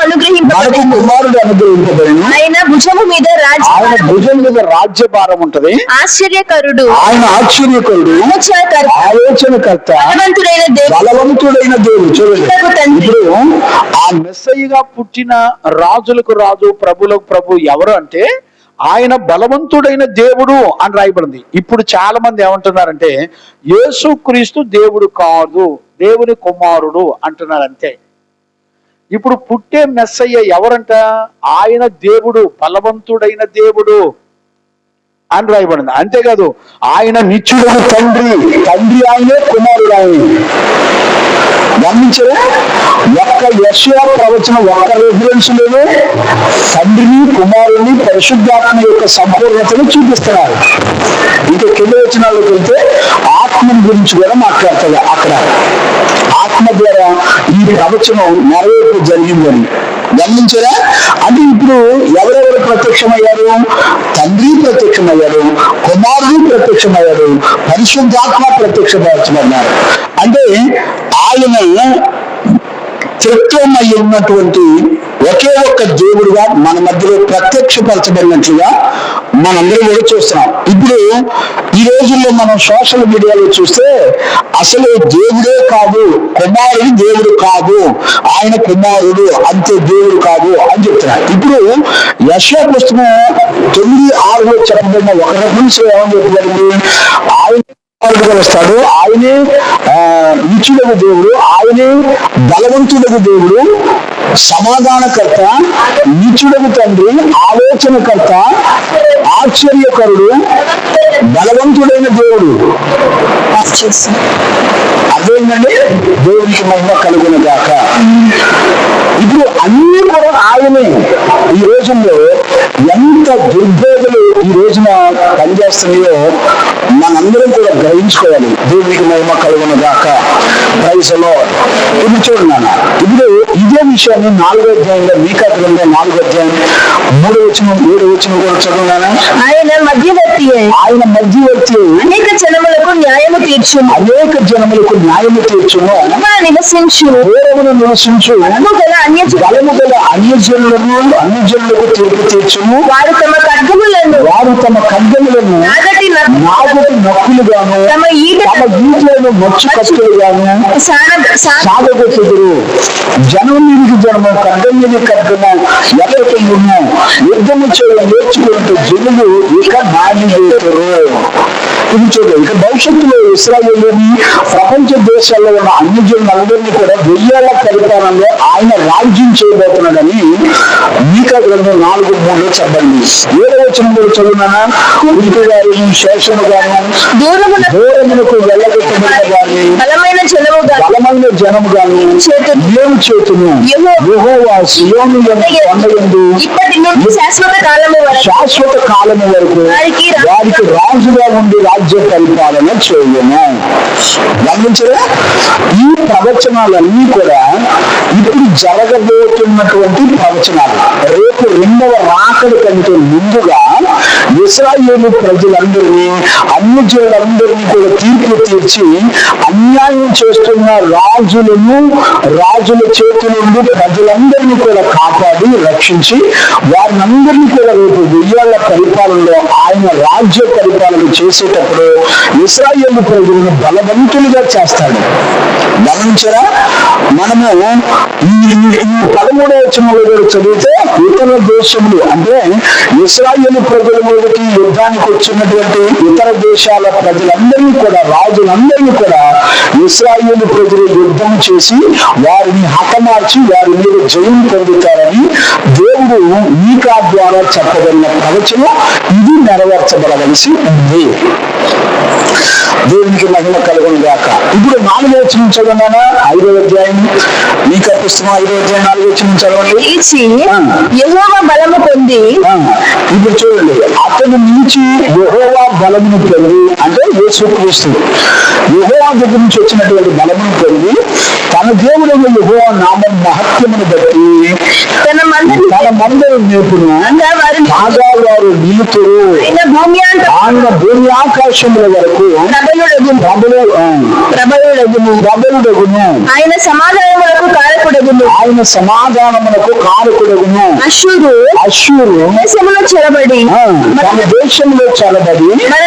అనుగ్రహింపబడెను, ఆయన భుజము మీద రాజ్యభారం ఉంటది. ఆశ్చర్యకరుడు, ఆయన ఆశ్చర్యకరుడు, ఆలోచనకర్త, బలవంతుడైన దేవుడు. చూడండి, ఇప్పుడు ఆ మెస్సయ్యగా పుట్టిన రాజులకు రాజు, ప్రభులకు ప్రభు ఎవరు అంటే ఆయన బలవంతుడైన దేవుడు అని రాయబడింది. ఇప్పుడు చాలా మంది ఏమంటున్నారంటే యేసుక్రీస్తు దేవుడు కాదు, దేవుని కుమారుడు అంటున్నారు. అంతే. ఇప్పుడు పుట్టే మెస్సయ్య ఎవరంట? ఆయన దేవుడు, బలవంతుడైన దేవుడు అని రాయబడింది. అంతేకాదు ఆయన నిత్యుడు తండ్రి, తండ్రి ఆయనే, కుమారుడు ఆయనే. గమనించరా? ఒక్క యెషయా ప్రవచనం, ఒక్క రెఫరెన్స్ లేదు. తండ్రిని, కుమారుని, పరిశుద్ధాత్మ యొక్క సంపూర్ణతను చూపిస్తున్నారు. ఇంకా కింద వచనాల్లోకి వెళ్తే ఆత్మని గురించి కూడా మాట్లాడతాడు. అక్కడ ఆత్మ ద్వారా ఈ ప్రవచనం నెరవేర్పు జరిగిందని గమనించారా? అంటే ఇప్పుడు ఎవరెవరు ప్రత్యక్షమయ్యారు? తండ్రి ప్రత్యక్షమయ్యారు, కుమారుడు ప్రత్యక్షమయ్యారు, పరిశుద్ధాత్మ ప్రత్యక్షమన్నారు. అంటే ఆయన త్రిత్వం అయి ఉన్నటువంటి ఒకే ఒక్క దేవుడుగా మన మధ్యలో ప్రత్యక్షపరచబడినట్లుగా మనందరం కూడా చూస్తున్నాం. ఇప్పుడు ఈ రోజుల్లో మనం సోషల్ మీడియాలో చూస్తే అసలు దేవుడే కాదు, కుమారుడు దేవుడు కాదు, ఆయన కుమారుడు అంతే, దేవుడు కాదు అని చెప్తున్నారు. ఇప్పుడు యెషయా పుస్తకం 9:6 చెప్పబడిన ఒక రెఫరెన్స్ ఏమని చెప్పబడింది? ఆయన వస్తాడు, ఆయనే నిత్యుడగు దేవుడు, ఆయనే బలవంతుడగు దేవుడు, సమాధానకర్త, నిత్యుడగు తండ్రి, ఆలోచనకర్త, ఆశ్చర్యకరుడు, బలవంతుడైన దేవుడు. అదేంటండి? దేవునికి మహిమ కలుగును గాక. ఇప్పుడు అన్ని కూడా ఆయనే. ఈ రోజుల్లో ఎంత దుర్బోధలు ఈ రోజున పనిచేస్తున్నాయో మనందరం కూడా గ్రహించుకోవాలి. దేవునికి మహిమ కలుగును గాక. Praise the Lord. ఇప్పుడు చూడండి, ఇప్పుడు ఇదే విషయాన్ని 4వ అధ్యాయంలో, మీకా గ్రంథం 4వ అధ్యాయం 3వ వచనం 7వ వచనం కూడా చదువున్నాను. ఆయన మధ్యవర్తి అనేక జనములకు న్యాయము తీర్చును, నివసించు, బలము గల అన్యజనులకు తీర్పు తీర్చును. వారు తమ ఖడ్గములను నాగటి నక్కులుగాను, తమ ఈటలను మచ్చు కత్తులుగాను సాగగొట్టుదురు. జనం మీదికి జనము, ఖడ్గం మీద ఖడ్గము, ఎక్కడికెళ్ళును. యుద్ధము చేయడం నేర్చుకుంటూ జనులు ఇక నాయకురు. ఇది చూడండి, ఇక భవిష్యత్తులో ఇశ్రాయేలుని ప్రపంచ దేశాల్లో ఉన్న అన్ని జనులందరినీ కూడా 1000 ఏళ్ల పరిపాలనలో ఆయన రాజ్యం చేయబోతున్నాడని మీకా గ్రంథం 4:3 చెప్పండి. 7వ వచనం కూడా చదువునా? కుడికి వారిని, శేషము గాను, దూరమునకు వెళ్ళగొట్టబడిన వారిని, బలమైన జనము గాను మేము చేతును. యెహోవా సీయోను కొండయందు శాశ్వత కాలము వరకు వారికి రాజుగా ఉండి రాజ్య పరిపాలన చేయను. గమనించరా? ఈ ప్రవచనాలన్నీ కూడా ఇప్పుడు జరగబోతున్నటువంటి ప్రవచనాలు. రేపు 2వ రాకడ కంటే ముందుగా ఇశ్రాయేలు ప్రజలందరినీ, అన్ని జనులందరినీ కూడా తీర్పు తీర్చి అన్యాయం చేస్తున్న రాజుల చేతి నుండి ప్రజలందరినీ కూడా కాపాడి రక్షించి వారినందరినీ కూడా రేపు 1000 ఏళ్ల పరిపాలనలో ఆయన రాజ్య పరిపాలన చేసేటప్పుడు ఇశ్రాయేలు ప్రజలను బలవంతులుగా చేస్తాడు. గమనించరా? మనము ఈ 13వ వచనంలో కూడా చదివితే ఇతర దేశములు అంటే ఇశ్రాయేలు ప్రజల మీదకి యుద్ధానికి వచ్చినటువంటి ఇతర దేశాల ప్రజలందరినీ కూడా, రాజులందరినీ కూడా ఇశ్రాయేలు ప్రజలు యుద్ధం చేసి వారిని హతమార్చి వారి మీద జయం పొందుతారని దేవుడు మీకా ద్వారా చెప్పబడిన ప్రవచనం ఇది నెరవేర్చబడవలసి ఉంది. దేవునికి మహిమ కలుగును గాక. ఇప్పుడు 4వ వచనం చదవనా? 5వ అధ్యాయం మీకా పుస్తకం 5వ అధ్యాయం 4వ వచనం చదవండి. యెహోవా బలము పొంది, ఇప్పుడు చూడండి, అతను నుంచి యెహోవా బలమును పొంది అంటే యేసుక్రీస్తు యెహోవా దగ్గర నుంచి వచ్చినటువంటి బలమును పొంది తన దేవుడైన యెహోవా నామ మహత్యమును బట్టి తన మందరు నేర్పును, కాగా వారు నిలుతురు. ఆయన భూమి ఆకాశముల వరకు ప్రబలుడగును. ఆయన సమాధానములకు కారకుడగును. అశ్షూరు దేశములో చెరబడి తన దేశంలో చలబడి మన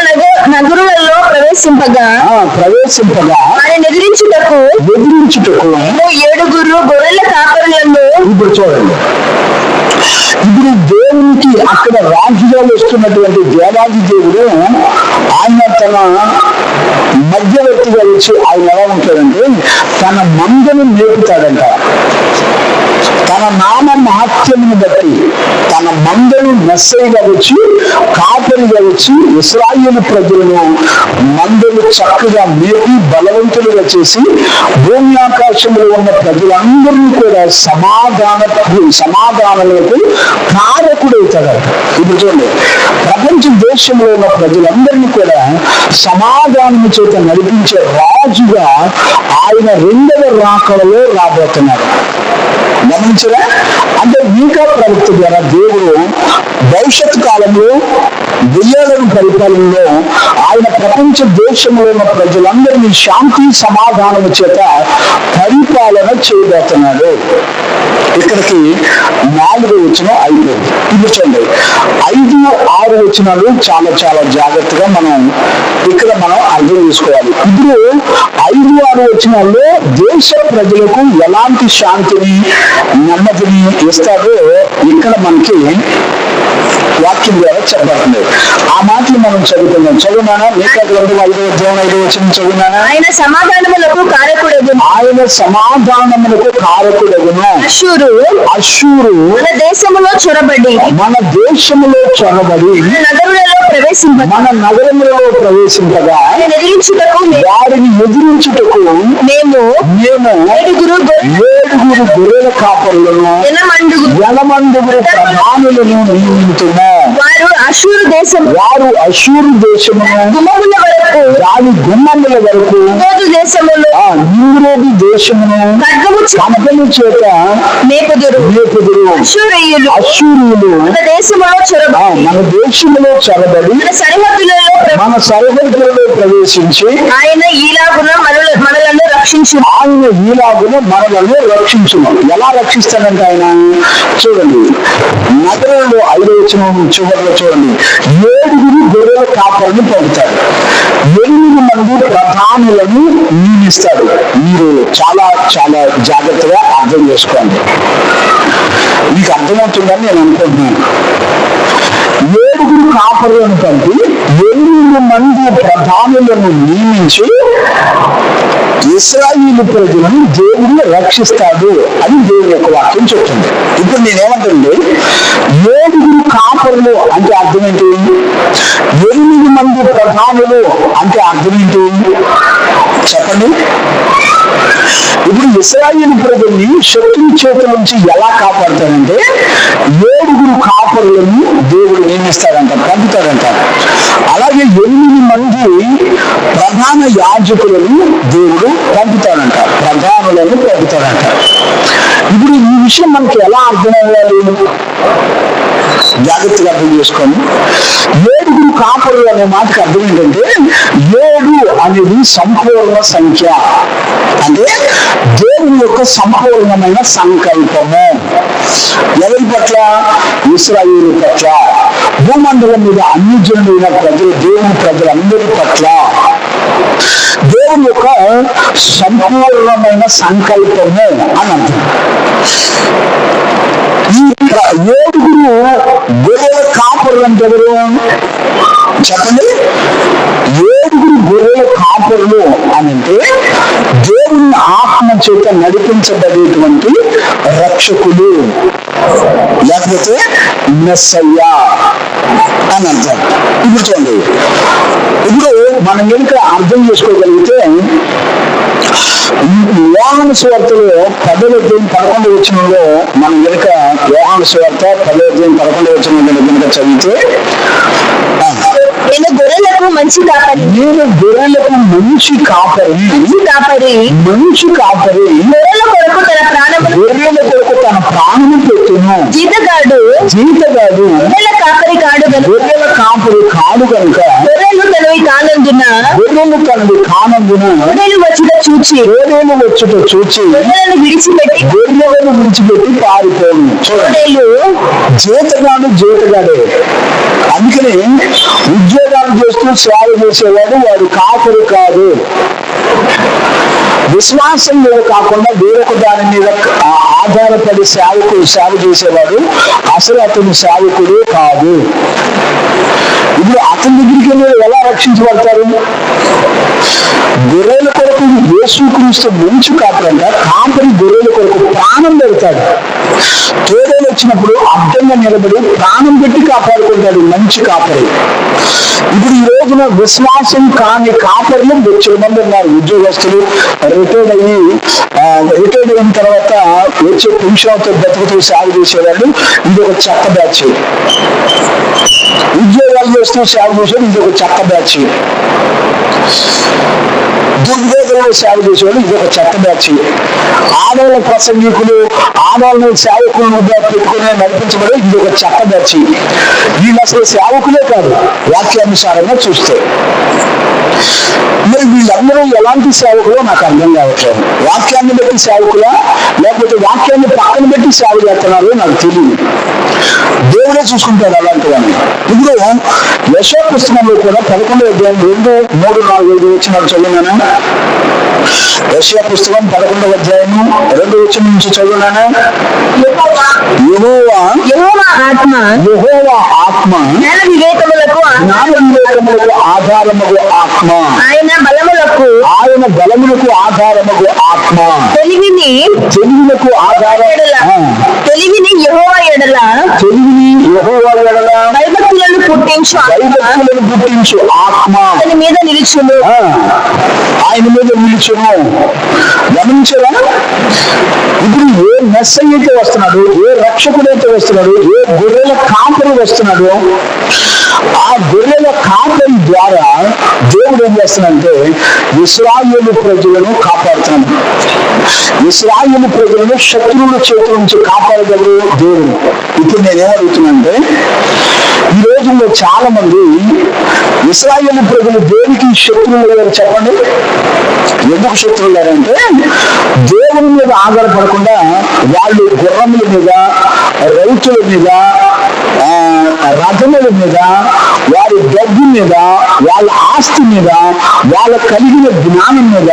నగరులలో ప్రవేశింపగా ఆయన ఎదిరించుటకు 7 గొర్రెల కాపరులను. ఇప్పుడు చూడండి, ఇప్పుడు దేవునికి అక్కడ రాజుగా వస్తున్నటువంటి దేవాది దేవుడు ఆయన తన మధ్యవర్తిగా వచ్చి ఆయన ఎలా ఉంటాడంటే తన మందను మేపుతాడంట. తన నామ మహత్యమును బట్టి తన మందను మెస్సైగా వచ్చి కాపరిగా వచ్చి ఇశ్రాయేలు ప్రజలను మందలు చక్కగా మేపి బలవంతులుగా చేసి భూమి ఆకాశంలో ఉన్న ప్రజలందరినీ కూడా సమాధానాలకు కారకుడవుతాడు. ఇప్పుడు చూడండి, ప్రపంచ దేశంలో ఉన్న ప్రజలందరినీ కూడా సమాధానము చేత నడిపించే రాజుగా ఆయన రెండవ రాకడలో రాబోతున్నాడు. గమనించరా? అంటే మీకా ప్రవక్త ద్వారా దేవుడు భవిష్యత్ కాలంలో దెయ్యాలను పరిపాలనలో ఆయన ప్రపంచ దేశంలో ఉన్న ప్రజలందరినీ శాంతి సమాధానము చేత పరిపాలన చేయబోతున్నాడు. ఇక్కడికి 4వ వచనం అయిపోయింది. ఇప్పుడు చూడండి, 5, 6 వచనాలు చాలా చాలా జాగ్రత్తగా మనం అర్థం చేసుకోవాలి. ఇప్పుడు 5, 6 వచనాల్లో దేశ ప్రజలకు ఎలాంటి శాంతిని నెమ్మదిని ఇస్తాడో ఇక్కడ మనకి వాక్యం ద్వారా చెప్పబడుతుంది. ఆ మాటలు మనం చదువుకున్నానా? మీకా గ్రంథం 5వ అధ్యాయం 5వ వచనం చదువుకున్నానా? ఆయన సమాధానములకు కారకుడగును. అష్షూరు మన దేశములో చొరబడి మన నగరములలో ప్రవేశింపగా వారిని ఎదిరించుటకు మేము 7 గొర్రెల కాపరులను 8 ప్రధానులను నియమించుము. వారు అష్షూరు దేశము దాని గుమ్మముల వరకు నిమ్రోదు దేశమును ఖడ్గము చేత మేపుదురు. అష్షూరీయులు మన దేశములో చొరబడి మన సరిహద్దులలో ప్రవేశించి ఆయన ఈలాగున మనలను రక్షించును. ఎలా రక్షిస్తాడంటే ఆయన చూడండి, నగరంలో 5వ వచనం చివరిలో చూడండి, 7 గొర్రెల కాపరులను పంపుతాడు, 8 మంది ప్రధానులను నియమిస్తాడు. మీరు చాలా చాలా జాగ్రత్తగా అర్థం చేసుకోండి. మీకు అర్థమవుతుందని నేను అనుకుంటున్నాను. 7 కాపరులను పంపి 8 మంది ప్రధానులను నియమించి ఇశ్రాయేలు ప్రజలను దేవుడు రక్షిస్తాడు అని దేవుని యొక్క వాక్యం చెప్తుంది. ఇప్పుడు నేనేమంటుంది, 7 కాపరులు అంటే అర్థం ఏంటి? 8 మంది ప్రధానులు అంటే అర్థం ఏంటి చెప్పండి. ఇప్పుడు ఇశ్రాయేలు ప్రజల్ని శత్రువు చేతుల నుంచి ఎలా కాపాడుతాడంటే 7 కాపరులను దేవుడు నియమిస్తాడంట, పంపుతాడంట. అలాగే 8 మంది ప్రధాన యాజకులను దేవుడు పంపుతాడంట, ప్రధానులను పంపుతాడంట. ఇప్పుడు ఈ విషయం మనకి ఎలా అర్థం అవ్వాలి? జాగ్రత్తగా అర్థం చేసుకోండి. 7 కాపరులు అనే మాటకు అర్థం ఏంటంటే 7 అనేది సంపూర్ణ సంఖ్య, అంటే దేవుని యొక్క సంపూర్ణమైన సంకల్పము. ఎవరి పట్ల? ఇశ్రాయేలు పట్ల. భూమండలం మీద అన్ని జనులైన ప్రజలు, దేవుని ప్రజలందరి పట్ల దేవుని యొక్క సంపూర్ణమైన సంకల్పము అని అర్థం. ఈ 7 గొర్రెల కాపరులు అంటే ఎవరు చెప్పండి? 7 గొర్రెల కాపరులు అని అంటే దేవుని ఆత్మ చేత నడిపించబడేటువంటి రక్షకులు, లేకపోతే మెస్సయ్యా అని అర్థం. ఇప్పుడు చూడండి, ఇప్పుడు మనం కనుక అర్థం చేసుకోగలిగితే యోహాను సువార్తలో 10వ అధ్యాయం 11వ వచనంలో మనం కనుక యోహాను సువార్త 10వ అధ్యాయం 11వ వచనంలో కనుక చదివితే, నేను గొర్రెలకు మంచి కాపరి, గొర్రెల కొరకు తన ప్రాణము పెట్టును. జీతగాడు గొర్రెల కాపరి కాడు కనుక గొర్రెలు తనవి కానందున గొర్రెలు వచ్చుట చూచి గొర్రెలను విడిచిపెట్టి పారిపోను. జీతగాడే. అందుకని ఉద్యోగాలు చేస్తూ సేవ చేసేవాడు వాడు కాపరి కాదు. విశ్వాసం మీద కాకుండా వేరొక దాని మీద ఆధారపడి సేవ చేసేవాడు అసలు అతను సేవకుడే కాదు. ఇప్పుడు అతని దగ్గరికి ఎలా రక్షించబడతారు? గొర్రెల కొరకు యేసుక్రీస్తు మంచి కాపరంట, కాపరి గొర్రెల కొరకు ప్రాణం పెడతాడు. తోడేలు వచ్చినప్పుడు అడ్డంగా నిలబడి ప్రాణం పెట్టి కాపాడుకుంటాడు మంచి కాపరి. ఇప్పుడు ఈ రోజున విశ్వాసం కాని కాపర్లు బొచ్చిన మంది ఉన్నారు. ఉద్యోగస్తులు రిటైర్డ్ అయిన తర్వాత వచ్చే పెన్షన్తో బతుకుతూ సేవ చేసేవాళ్ళు, ఇది ఒక చెత్త బ్యాచ్. ఉద్యోగాలు చేస్తూ సేవ చేసేవాడు, ఇది ఒక చెత్త బ్యాచ్. దుర్వేదంలో సేవ చేసేవాడు, ఇది ఒక చెత్త బ్యాచ్. ఆడవాళ్ళ ప్రసంగికులు, ఆడవాళ్ళ సేవకులను పెట్టుకుని నడిపించబడి, ఇది ఒక చెత్త బ్యాచ్. వీళ్ళు అసలు సేవకులే కాదు వాక్యానుసారంగా చూస్తే. మరి వీళ్ళందరూ ఎలాంటి సేవకులో నాకు అర్థం కావట్లేదు. వాక్యాన్ని బట్టి సేవకులా, లేకపోతే వాక్యాన్ని పక్కన పెట్టి సేవ చేస్తున్నారో నాకు తెలియదు. దేవుడే చూసుకుంటాడు అలాంటి వాడిని. ఇప్పుడు యెషయా పుస్తకంలో కూడా 11వ అధ్యాయం 2, 3, 4, 5 వచనాలు చదివినాను. యెషయా పుస్తకం 11వ అధ్యాయము 2వ వచనం నుంచి చదివినాను. యెహోవా ఆత్మ జ్ఞాన వివేకములకు ఆధారముగు ఆత్మ, ఆయన బలములకు ఆధారముగు ఆత్మ, తెలివిని యెహోవా ఎడల భయభక్తులను పుట్టించు ఆత్మ ఆయన మీద నిలుచును. గమనించారా? ఇప్పుడు ఏ మెస్సయ్య అయితే వస్తున్నాడు, ఏ రక్షకుడైతే వస్తున్నాడు, ఏ గొర్రెల కాపరి వస్తున్నాడు, ఆ గొర్రెల కాపరి ద్వారా దేవుడు ఏం చేస్తున్నాడంటే ఇశ్రాయేలు ప్రజలను కాపాడుతున్నాడు. ఇశ్రాయేలు ప్రజలను శత్రువుల చేతుల నుంచి కాపాడగలరు దేవుడు. ఇప్పుడు నేనేమడుగుతున్నానంటే, ఈ రోజుల్లో చాలా మంది ఇశ్రాయేలు ప్రజలు దేనికి శత్రువులు అయ్యారు చెప్పండి? ఎందుకు శత్రువులు అయ్యారంటే, దేవుని మీద ఆధారపడకుండా వాళ్ళు గుర్రముల మీద, రైతుల మీద, రథముల మీద, వారి డబ్బు మీద, వాళ్ళ ఆస్తి మీద, వాళ్ళకు కలిగిన జ్ఞానం మీద,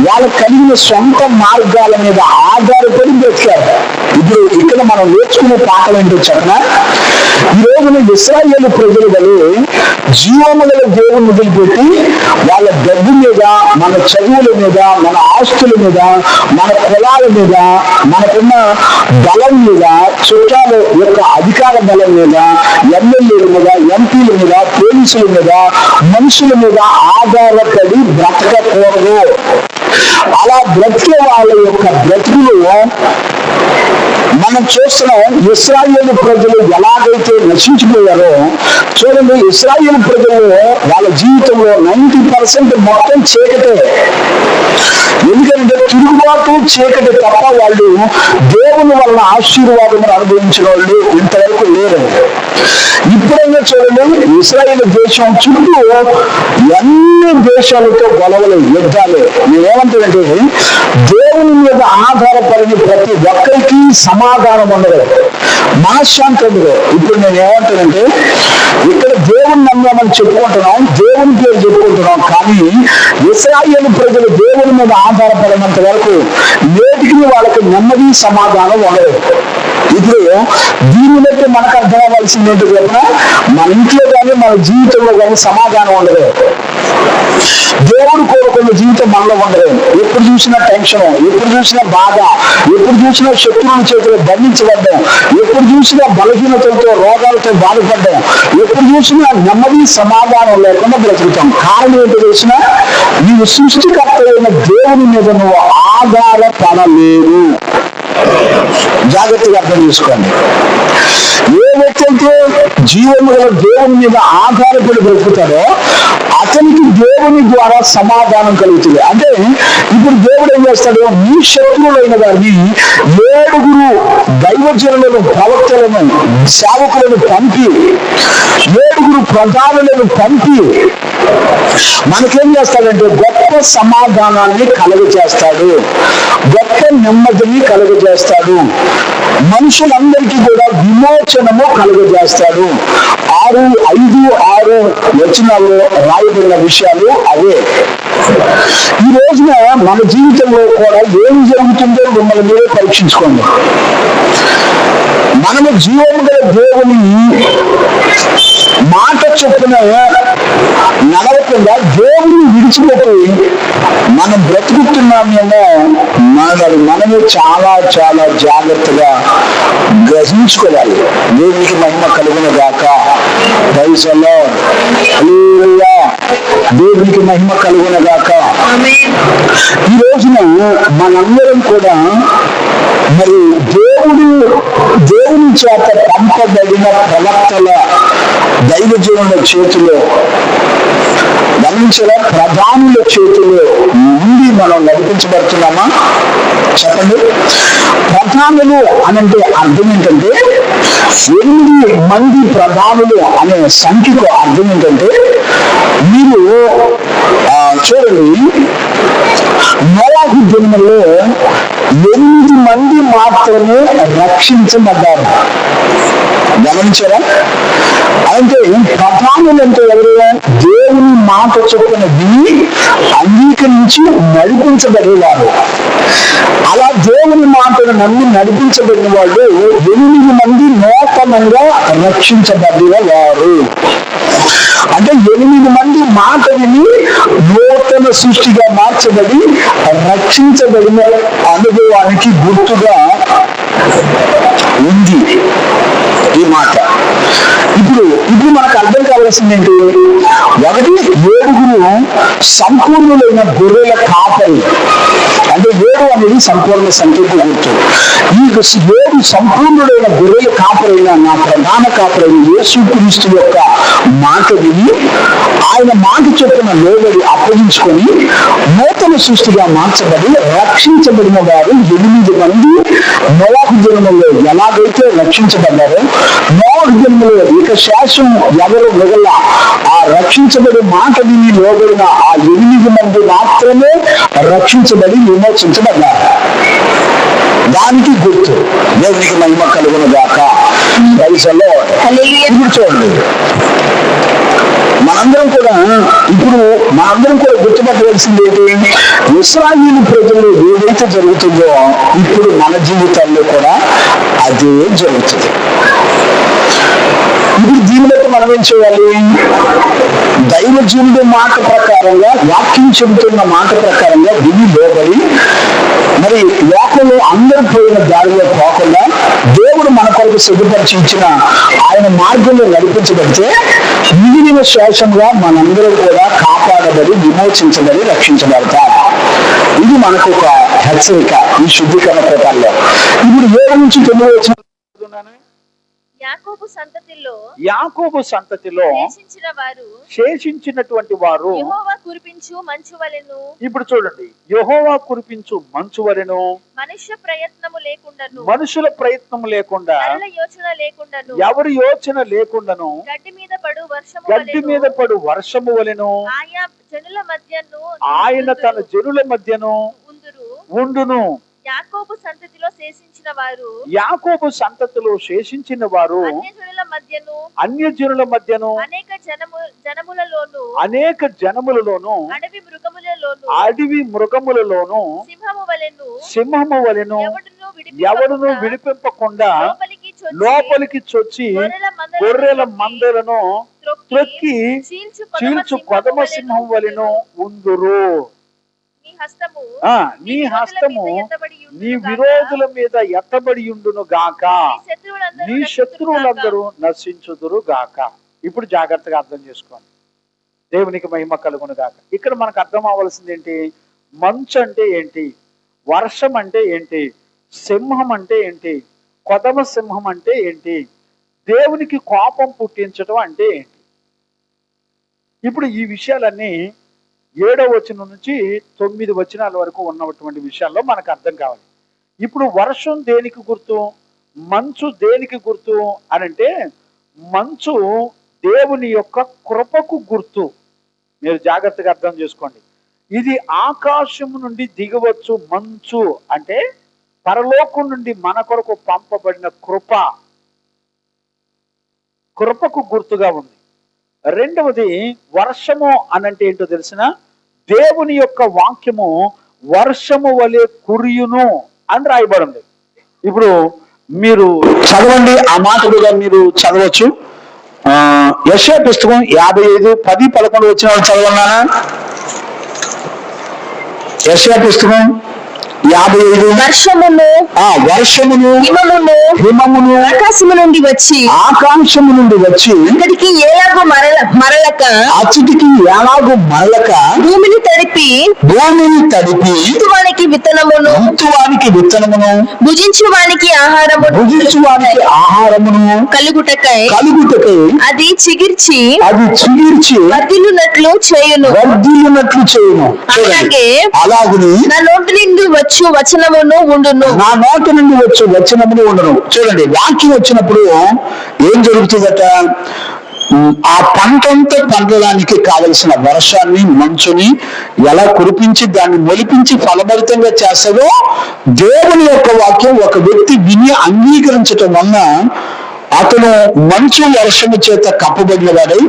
వాళ్ళకు కలిగిన సొంత మార్గాల మీద ఆధారపడి బ్రతికారు. ఇప్పుడు ఇక్కడ మనం నేర్చుకునే పాఠం ఏంటో చెప్పనా? ఈ రోజున ఇశ్రాయేలు ప్రజలు వలె జీవము గల దేవుని వదిలిపెట్టి వాళ్ళ డబ్బు మీద, మన చదువుల మీద, మన ఆస్తుల మీద, మన కులాల మీద, మనకున్న బలం మీద, చుట్టాల యొక్క అధికార బలం మీద, ఎమ్మెల్యేల మీద, ఎంపీల మీద, పోలీసుల మీద, మనుషుల మీద ఆధారపడి బ్రతకకూడదు. అలా బ్రతికే వాళ్ళ యొక్క బ్రతుకులు మనం చూస్తున్నాం. ఇశ్రాయేలు ప్రజలు ఎలాగైతే నశించిపోయారో చూడండి, ఇశ్రాయేలు ప్రజలు వాళ్ళ జీవితంలో 90% మొత్తం చీకటే. ఎందుకంటే తిరుగుబాటు చీకటి తప్ప వాళ్ళు దేవుని వలన ఆశీర్వాదం అనుభవించిన వాళ్ళు ఇంతవరకు లేరు. ఇప్పుడైనా చూడండి, ఇశ్రాయేలు దేశం చుట్టూ అన్ని దేశాలతో గొడవలు, యుద్ధాలు. నేనేమంటానంటే, దేవుని మీద ఆధారపడిన ప్రతి ఒక్కరికి సమాధానం ఉండదు, మనశ్శాంతి ఉండదు. ఇప్పుడు నేను ఏమంటానంటే, ఇక్కడ దేవుని నమ్మామని చెప్పుకుంటున్నాం, దేవుని పేరు చెప్పుకుంటున్నాం, కానీ ఇశ్రాయేలు ప్రజలు దేవుని మీద ఆధారపడినంత వరకు నేటికి వాళ్ళకి నెమ్మది, సమాధానం ఉండదు. ఇప్పుడు దీన్ని బట్టి మనకు అర్థం అవ్వాల్సింది ఏంటో చెప్పినా, మన ఇంట్లో కానీ మన జీవితంలో కానీ సమాధానం ఉండదు. దేవుడు కోరుకున్న జీవితం మనలో ఉండదు. ఎప్పుడు చూసినా టెన్షన్, ఎప్పుడు చూసినా బాధ, ఎప్పుడు చూసినా శత్రువుల చేతిలో బంధించబడ్డాం, ఎప్పుడు చూసినా బలహీనతలతో, రోగాలతో బాధపడ్డాం, ఎప్పుడు చూసినా నెమ్మది, సమాధానం లేకుండా బ్రతుకుతాం. కారణం ఏంటో తెలిసినా, నీవు సృష్టికర్త అయిన దేవుని మీద నువ్వు ఆధారపడలేవు. జాగ్రత్తగా అర్థం చేసుకోండి. ఏ వ్యక్తి అయితే జీవము గల దేవుని మీద ఆధారపడి బ్రతుకుతాడో అతనికి దేవుని ద్వారా సమాధానం కలుగుతుంది. అంటే ఇప్పుడు దేవుడు ఏం చేస్తాడు? మీ శత్రువులైన వారిని 7 దైవజనులను, ప్రవక్తలను, సేవకులను పంపి, 7 ప్రధానులను పంపి మనకేం చేస్తాడంటే గొప్ప సమాధానాన్ని కలుగజేస్తాడు, గొప్ప నెమ్మదిని కలుగజేస్తాడు, మనుషులందరికీ కూడా విమోచనము కలుగజేస్తాడు. 6, 5, 6 వచనాల్లో రాయబడిన విషయాలు అవే. ఈ రోజున మన జీవితంలో కూడా ఏం జరుగుతుందో మిమ్మల్ని మీరే పరీక్షించుకోండి. మనము జీవము గల దేవుని మాట చొప్పున నడవకుండా దేవుని విడిచిపెట్టి మనం బ్రతుకుతున్నామేమో మనమే చాలా చాలా జాగ్రత్తగా గ్రహించుకోవాలి. దేవునికి మహిమ కలుగును గాక. Praise the lord. హల్లెలూయా. దేవునికి మహిమ కలుగును గాక. ఈ రోజున మనందరం కూడా మరి దేవుని చేత పంపబడిన ప్రవక్తల దైవజనుల చేతిలో, గమనించారా, ప్రధానుల చేతిలో నుండి మనం నడిపించబడుతున్నామా? చెప్పండి. ప్రధానులు అనంటే అర్థం ఏంటంటే 8 మంది ప్రధానులు అనే సంఖ్యకు అర్థం ఏంటంటే, మీరు చూడండి, నోవాహు దినములో 8 మంది మాత్రమే రక్షించబడ్డారు. గమనించారా? అంటే ప్రధానులు అంటే ఎవరు? దేవుని మాట చొప్పున విని అంగీకరించి నడిపించబడేవారు. అలా దేవుని మాటను నమ్మి నడిపించబడిన వాళ్ళు 8 మంది నూతనంగా రక్షించబడిన వారు. అంటే 8 మంది మాట విని నూతన సృష్టిగా మార్చబడి రక్షించబడిన అనుభవానికి గుర్తుగా ఉంది ఈ మాట. ఇప్పుడు మనకు అర్థం కావాల్సింది ఏంటి? 7 సంపూర్ణులైన గొర్రెల కాపరి. అంటే 7 అనేది సంపూర్ణ సంఖ్యకు గుర్తు. ఈ 7 సంపూర్ణుడైన గొర్రెల కాపరైన నా ప్రధాన కాపరైన యేసుక్రీస్తు యొక్క మాట విని ఆయన మాట చొప్పున లోబడి అప్పగించుకొని నూతన సృష్టిగా మార్చబడి రక్షించబడిన వారు 8 మంది నోవాహు దినములో ఎలాగైతే రక్షించబడ్డారో, నోవాహు దినములో ఇక శేషం ఎవరు మిగల ఆ రక్షించబడి మాట విని లోబడిన ఆ 8 మంది మాత్రమే రక్షించబడి విమోచించబడ్డారు. దానికి గుర్తు. దేవునికి మహిమ కలుగును గాక. Praise the Lord. ఇప్పుడు చూడండి, మనందరం కూడా గుర్తుపట్టవలసింది ఏంటి? ఇశ్రాయేలు ప్రజలు ఏదైతే జరుగుతుందో ఇప్పుడు మన జీవితాల్లో కూడా అదే జరుగుతుంది. ఇప్పుడు దీన్ని బట్టి మనం ఏం చేయాలి? దైవజనుడి మాట ప్రకారంగా, వాక్యం చెబుతున్న మాట ప్రకారంగా విని లోబడి, మరి లోకంలో అందరూ పోయిన దారిలో పోకుండా దేవుడు మన కొరకు సిద్ధపరిచి ఇచ్చిన ఆయన మార్గంలో నడిపించబడితే మిగిలిన శేషంగా మనందరూ కూడా కాపాడబడి విమోచించబడి రక్షించబడతారు. ఇది మనకు ఒక హెచ్చరిక ఈ శుద్ధీకరణ కోటాల్లో. ఇప్పుడు 7 నుంచి 9 వచ్చిన యాకోబు సంతతిలో శేషించినటువంటి వారు యెహోవా కురిపించు మంచు వలెను. ఇప్పుడు చూడండి, యెహోవా కురిపించు మంచు వలెను, మనుష్యుల ప్రయత్నము లేకుండా ఎవరి యోచన లేకుండాను గడ్డి మీద పడు వర్షము వలెను ఆయన తన జనుల మధ్యను ఉండును. యాకోబు సంతతిలో శేషించిన వారు అన్యజనుల మధ్యను అనేక జనములలోను అడవి మృగములలోను సింహము వలెను ఎవడును విడిపింపకుండా లోపలికి చొచ్చి గొర్రెల మందలను త్రొక్కి చీల్చు కొదమ సింహం వలెను ఉందురు. నీ హస్తము నీ విరోధుల మీద ఎత్తబడి ఉండును గాక, నీ శత్రువులందరూ నశించుదురు గాక. ఇప్పుడు జాగ్రత్తగా అర్థం చేసుకోండి. దేవునికి మహిమ కలుగును గాక. ఇక్కడ మనకు అర్థం అవ్వాల్సింది ఏంటి? మంచు అంటే ఏంటి? వర్షం అంటే ఏంటి? సింహం అంటే ఏంటి? కొదమ సింహం అంటే ఏంటి? దేవునికి కోపం పుట్టించడం అంటే ఏంటి? ఇప్పుడు ఈ విషయాలన్నీ 7వ వచనం నుంచి 9 వచనాల వరకు ఉన్నటువంటి విషయాల్లో మనకు అర్థం కావాలి. ఇప్పుడు వర్షం దేనికి గుర్తు? మంచు దేనికి గుర్తు అనంటే, మంచు దేవుని యొక్క కృపకు గుర్తు. మీరు జాగ్రత్తగా అర్థం చేసుకోండి. ఇది ఆకాశం నుండి దిగవచ్చు. మంచు అంటే పరలోకం నుండి మన కొరకు పంపబడిన కృపకు గుర్తుగా ఉంది. రెండవది వర్షము అనంటే ఏంటో తెలిసిన, దేవుని యొక్క వాక్యము వర్షము వలె కురియును అని రాయబడింది. ఇప్పుడు మీరు చదవండి, ఆ మాట కూడా మీరు చదవచ్చు. యెషయా పుస్తకం 55, 10, 11 వచ్చిన వాళ్ళు చదవన్నానా? యెషయా పుస్తకం 55 వర్షమును వర్షమును హిమమును ఆకాశము నుండి వచ్చి అక్కడికి ఎలాగూ మరలక భూమిని తడిపి విత్తువానికి విత్తనమును భుజించువానికి ఆహారమును కలుగుటకై అది చిగిర్చి వర్ధిల్లునట్లు చేయును. అలాగే నా నోటి నుండి వచ్చు వచనమును ఉండును. చూడండి, వాక్యం వచ్చినప్పుడు ఏం జరుగుతుందట? ఆ పంటంతా పండడానికి కావలసిన వర్షాన్ని, మంచుని ఎలా కురిపించి దాన్ని మొలిపించి ఫలభరితంగా చేస్తాడో దేవుని యొక్క వాక్యం ఒక వ్యక్తి విని అంగీకరించటం వలన అతను మంచు వర్షము చేత కప్పబడిన వాడై,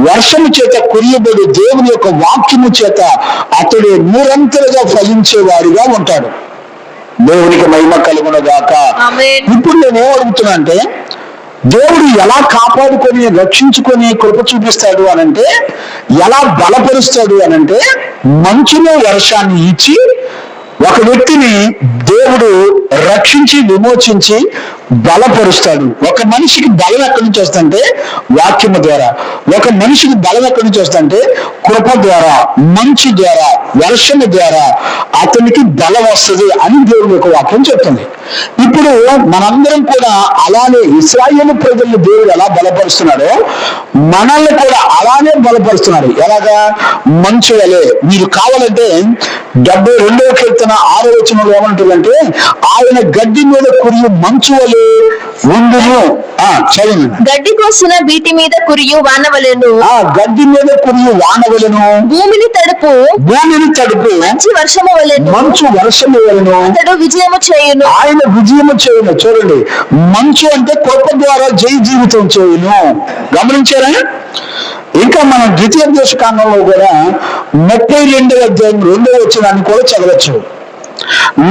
వర్షము చేత కురియబడి దేవుని యొక్క వాక్యము చేత అతడు నిరంతరంగా ఫలించేవాడిగా ఉంటాడు. దేవునికి మహిమ కలుగును గాక. ఇప్పుడు నేను ఏమడుగుతున్నా అంటే, దేవుడు ఎలా కాపాడుకొని రక్షించుకొని కృప చూపిస్తాడు అనంటే, ఎలా బలపరుస్తాడు అనంటే, మంచులో వర్షాన్ని ఇచ్చి ఒక వ్యక్తిని దేవుడు రక్షించి విమోచించి బలపరుస్తాడు. ఒక మనిషికి బలం ఎక్కడి నుంచి వస్తుందంటే వాక్యము ద్వారా. ఒక మనిషికి బలం ఎక్కడి నుంచి వస్తుందంటే కృప ద్వారా, మంచు ద్వారా, వర్షము ద్వారా అతనికి బలం వస్తుంది అని దేవుడు యొక్క వాక్యం చెప్తుంది. ఇప్పుడు మనందరం కూడా అలానే ఇశ్రాయేలు ప్రజలను దేవుడు ఎలా బలపరుస్తున్నాడో మనల్ని కూడా అలానే బలపరుస్తున్నాడు. ఎలాగా? మంచు వలె. మీరు కావాలంటే 72వ కీర్తన 6వ వచనంలో ఏమంటుందంటే, ఆయన గడ్డి మీద కురియు మంచు వలె ఉండును. చదువు. గడ్డి కోసిన వీటి మీద కురియు వానవలెను. గడ్డి మీద కురియు వానవలెను. భూమిని తడుపు మంచి వర్షము వలెను. అతడు విజయము చేయును. ఆయన విజయము చేయును. చూడండి, మంచు అంటే కృప ద్వారా జయ జీవితం చేయును. గమనించారా? ఇంకా మనం ద్వితీయోపదేశ కాండంలో కూడా 32వ అధ్యాయం 2వ వచనాన్ని కూడా చదవచ్చు.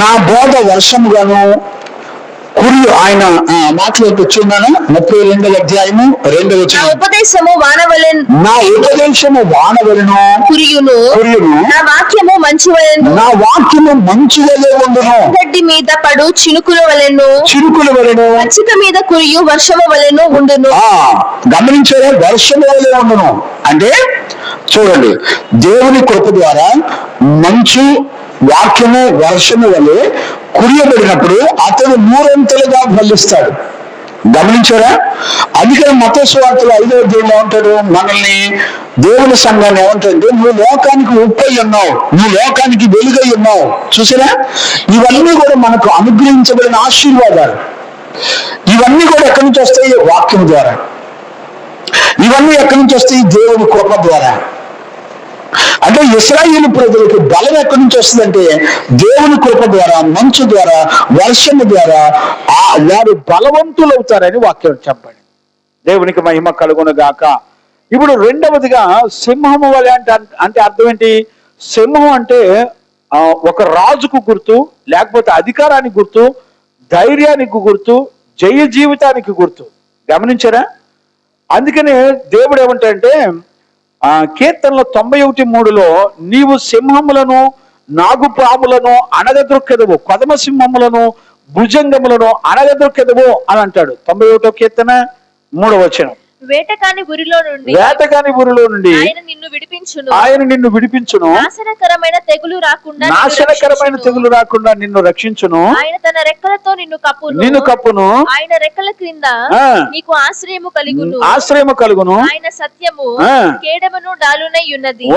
నా బోధ వర్షముగాను కురియు. ఆయన మాట్లాడుతూ చూడాను 32వ అధ్యాయము 2వ వచనం. నా ఉపదేశము వానవలెను కురియును. నా వాక్యము మంచు వలె ఉండును. గడ్డి మీద పడు చినుకుల వలెను పచ్చిక మీద కురియు వర్షము వలెను ఉండును. గమనించారా? వర్షము వలె ఉండును అంటే చూడండి, దేవుని కృప ద్వారా మంచు, వాక్యము, వర్షము వలె కురియబడినప్పుడు అతడు 3 అంతలుగా ఫలిస్తాడు. గమనించారా? అందుకని మత్తయి సువార్తలో 5వ అధ్యాయంలో ఏమంటాడు? మనల్ని, దేవుని సంఘాన్ని ఏమంటాడంటే, నువ్వు లోకానికి ఉప్పై ఉన్నావు, నువ్వు లోకానికి వెలుగై ఉన్నావు. చూసారా? ఇవన్నీ కూడా మనకు అనుగ్రహించబడిన ఆశీర్వాదాలు. ఇవన్నీ కూడా ఎక్కడి నుంచి వస్తాయి? వాక్యం ద్వారా. ఇవన్నీ ఎక్కడి నుంచి వస్తాయి? దేవుని కృప ద్వారా. అంటే ఇశ్రాయేలు ప్రజలకు బలం ఎక్కడి నుంచి వస్తుందంటే దేవుని కృప ద్వారా, మంచు ద్వారా, వర్షము ద్వారా వారు బలవంతులు అవుతారని వాక్యం చెప్పండి. దేవునికి మహిమ కలుగును గాక. ఇప్పుడు రెండవదిగా సింహము వలె అంటే అర్థం ఏంటి? సింహం అంటే ఒక రాజుకు గుర్తు, లేకపోతే అధికారానికి గుర్తు, ధైర్యానికి గుర్తు, జయ జీవితానికి గుర్తు. గమనించారా? అందుకనే దేవుడు ఏమంటాడంటే కీర్తనలో 91:3లో, నీవు సింహములను, నాగుపాములను అనగదొక్కెదవు, కొదమ సింహములను, భుజంగములను అనగదొక్కెదవు అని అంటాడు. 91వ కీర్తన 3వ వచనం. వేటకాని ఊరిలో నుండి ఆయన నిన్ను విడిపించును. నాశనకరమైన తెగులు రాకుండా నిన్ను రక్షించును. ఆయన తన రెక్కలతో నిన్ను కప్పును. ఆయన రెక్కల క్రింద నీకు ఆశ్రయము కలుగును. ఆయన సత్యము కేడమును డాలునై ఉన్నది.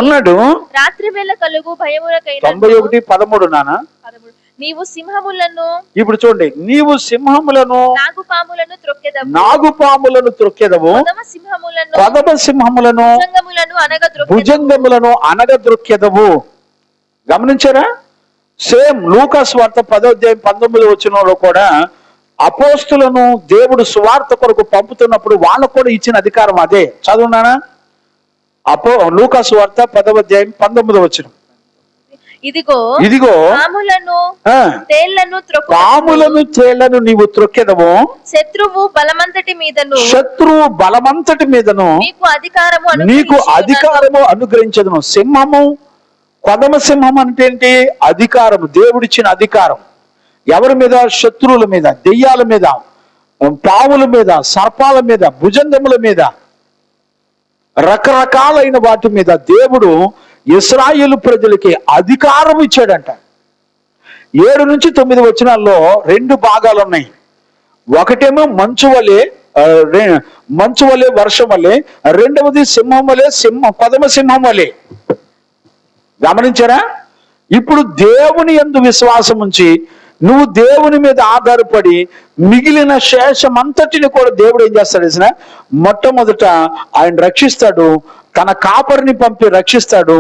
రాత్రి వేళ కలుగు భయములకైన 91:13 నాన్న. నీవు సింహములను, ఇప్పుడు చూడండి, నీవు సింహములను, నాగుపాములను త్రొక్కెదవు, కొదమ సింహములను, భుజంగములను అనగద్రొక్కెదవు. గమనించారా? సేమ్ లూకా సువార్త 10వ అధ్యాయం 19వ వచనంలో కూడా అపోస్తులను దేవుడు సువార్త కొరకు పంపుతున్నప్పుడు వాళ్ళకు కూడా ఇచ్చిన అధికారం అదే. చదువునానా? లూకా సువార్త 10వ అధ్యాయం 19వ వచనం. ఇదిగో పాములను తేళ్లను నీవు త్రొక్కెదవు, శత్రువు బలమంతటి మీదను నీకు అధికారము అనుగ్రహించదును. సింహము, కొదమ సింహం అంటే ఏంటి? అధికారం, దేవుడిచ్చిన అధికారం. ఎవరి మీద? శత్రువుల మీద, దెయ్యాల మీద, పావుల మీద, సర్పాల మీద, భుజంగముల మీద, రకరకాలైన వాటి మీద దేవుడు ఇశ్రాయేలు ప్రజలకి అధికారం ఇచ్చాడంట. 7 నుంచి 9 వచనాల్లో 2 భాగాలు ఉన్నాయి. ఒకటేమో మంచు వలె, వర్షం వలె. రెండవది సింహం వలె, కొదమ సింహం వలె. గమనించారా? ఇప్పుడు దేవుని యందు విశ్వాసం ఉంచి నువ్వు దేవుని మీద ఆధారపడి మిగిలిన శేషం అంతటిని కూడా దేవుడు ఏం చేస్తాడు తెలిసిన? మొట్టమొదట ఆయన రక్షిస్తాడు, తన కాపరిని పంపి రక్షిస్తాడు.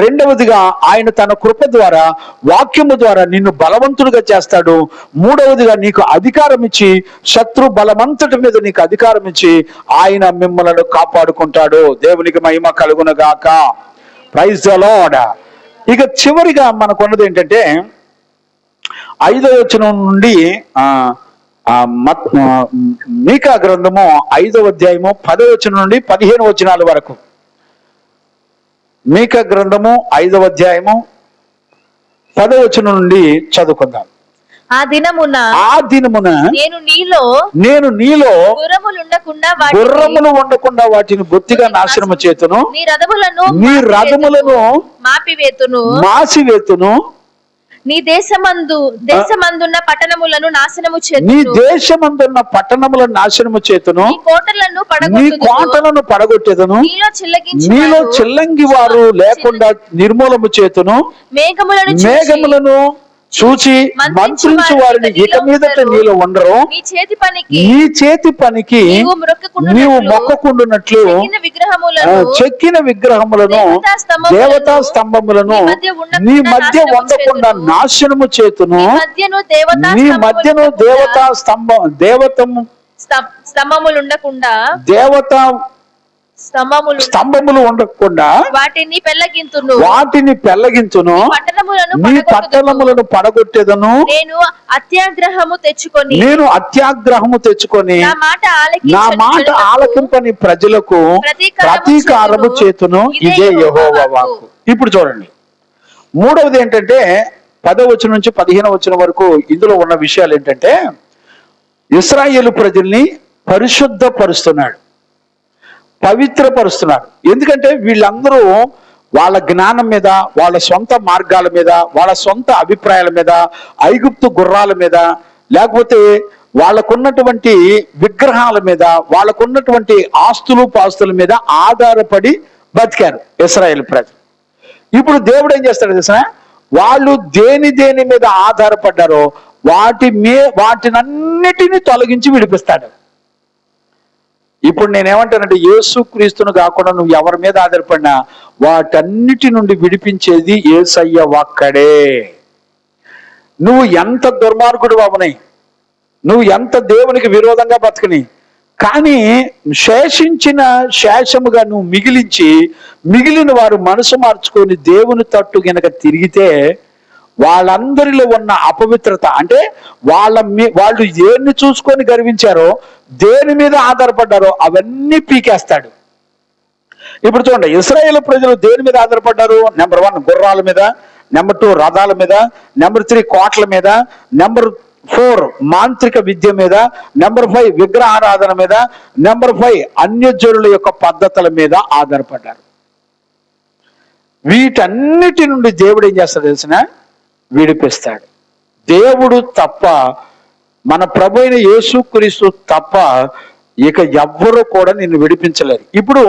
రెండవదిగా ఆయన తన కృప ద్వారా, వాక్యము ద్వారా నిన్ను బలవంతుడిగా చేస్తాడు. మూడవదిగా నీకు అధికారం ఇచ్చి, శత్రు బలమంతటి మీద నీకు అధికారం ఇచ్చి ఆయన మిమ్మల్ని కాపాడుకుంటాడు. దేవునికి మహిమ కలుగునగాక. Praise the lord. ఇక చివరిగా మనకున్నది ఏంటంటే 5వ వచనం నుండి మీకా గ్రంథము 5వ అధ్యాయము 10వ వచనం నుండి 15 వచనాల వరకు. మీకా గ్రంథము 5వ అధ్యాయము 10వ వచనం నుండి చదువుకుందాం. ఆ దినమున నేను నీలో గుర్రములు ఉండకుండా వాటిని బొత్తిగా నాశనము చేతును, నీ రథములను మాసివేతును, నీ దేశమందున్న పట్టణములను నాశనము చేతును, నీ దేశమందున్న పట్టణములను నాశనము చేతును, నీ కోటలను పడగొట్టెదను, నీలో చిల్లంగి వారు లేకుండా నిర్మూలము చేతును, మేఘములను చూచి మంత్రించు వారిని ఇక మీదట నీలో ఉండరు, నీ చేతి పనికి నీవు మొక్కకుండునట్లు చెక్కిన విగ్రహములను, దేవతా స్తంభములను నీ మధ్య ఉండకుండా నాశనము చేతును, నీ మధ్యను దేవతా స్తంభములు ఉండకుండా స్తంభములు ఉండకుండా వాటిని పెళ్లగించును, నీ పట్టణములను పడగొట్టేదను, నేను అత్యాగ్రహము తెచ్చుకొని నా మాట ఆలకింపని ప్రజలకు ప్రతీకారము చేతును. ఇదే యెహోవా వాక్కు. ఇప్పుడు చూడండి, మూడవది ఏంటంటే 10వ వచనం నుంచి 15వ వచనం వరకు ఇందులో ఉన్న విషయాలు ఏంటంటే ఇశ్రాయేలు ప్రజల్ని పరిశుద్ధపరుస్తున్నాడు, పవిత్రపరుస్తున్నాడు. ఎందుకంటే వీళ్ళందరూ వాళ్ళ జ్ఞానం మీద, వాళ్ళ సొంత మార్గాల మీద, వాళ్ళ సొంత అభిప్రాయాల మీద, ఐగుప్తు గుర్రాల మీద, లేకపోతే వాళ్ళకున్నటువంటి విగ్రహాల మీద, వాళ్ళకున్నటువంటి ఆస్తులు పాస్తుల మీద ఆధారపడి బతికారు ఇశ్రాయేలు ప్రజలు. ఇప్పుడు దేవుడు ఏం చేస్తాడు తెలుసా? వాళ్ళు దేని మీద ఆధారపడ్డారో వాటినన్నిటినీ తొలగించి విడిపిస్తాడు. ఇప్పుడు నేనేమంటానంటే యేసు క్రీస్తును కాకుండా నువ్వు ఎవరి మీద ఆధారపడినా వాటన్నిటి నుండి విడిపించేది యేసయ్య ఒక్కడే. నువ్వు ఎంత దుర్మార్గుడు అవని, నువ్వు ఎంత దేవునికి విరోధంగా బతకని, కానీ శేషముగా నువ్వు మిగిలిన వారు మనసు మార్చుకొని దేవుని తట్టు గనక తిరిగితే వాళ్ళందరిలో ఉన్న అపవిత్రత, అంటే వాళ్ళు దేన్ని చూసుకొని గర్వించారో, దేని మీద ఆధారపడ్డారో అవన్నీ పీకేస్తాడు. ఇప్పుడు చూడండి, ఇశ్రాయేలు ప్రజలు దేని మీద ఆధారపడ్డారు? నెంబర్ 1 గుర్రాల మీద, నెంబర్ 2 రథాల మీద, నెంబర్ 3 కోట్ల మీద, నెంబర్ 4 మాంత్రిక విద్య మీద, నెంబర్ 5 విగ్రహారాధన మీద, నెంబర్ 5 అన్యజనుల యొక్క పద్ధతుల మీద ఆధారపడ్డారు. వీటన్నిటి నుండి దేవుడు ఏం చేస్తాడు తెలిసిన? విడిపిస్తాడు. దేవుడు తప్ప, మన ప్రభు అయిన యేసుక్రీస్తు తప్ప ఇక ఎవ్వరూ కూడా నిన్ను విడిపించలేరు. ఇప్పుడు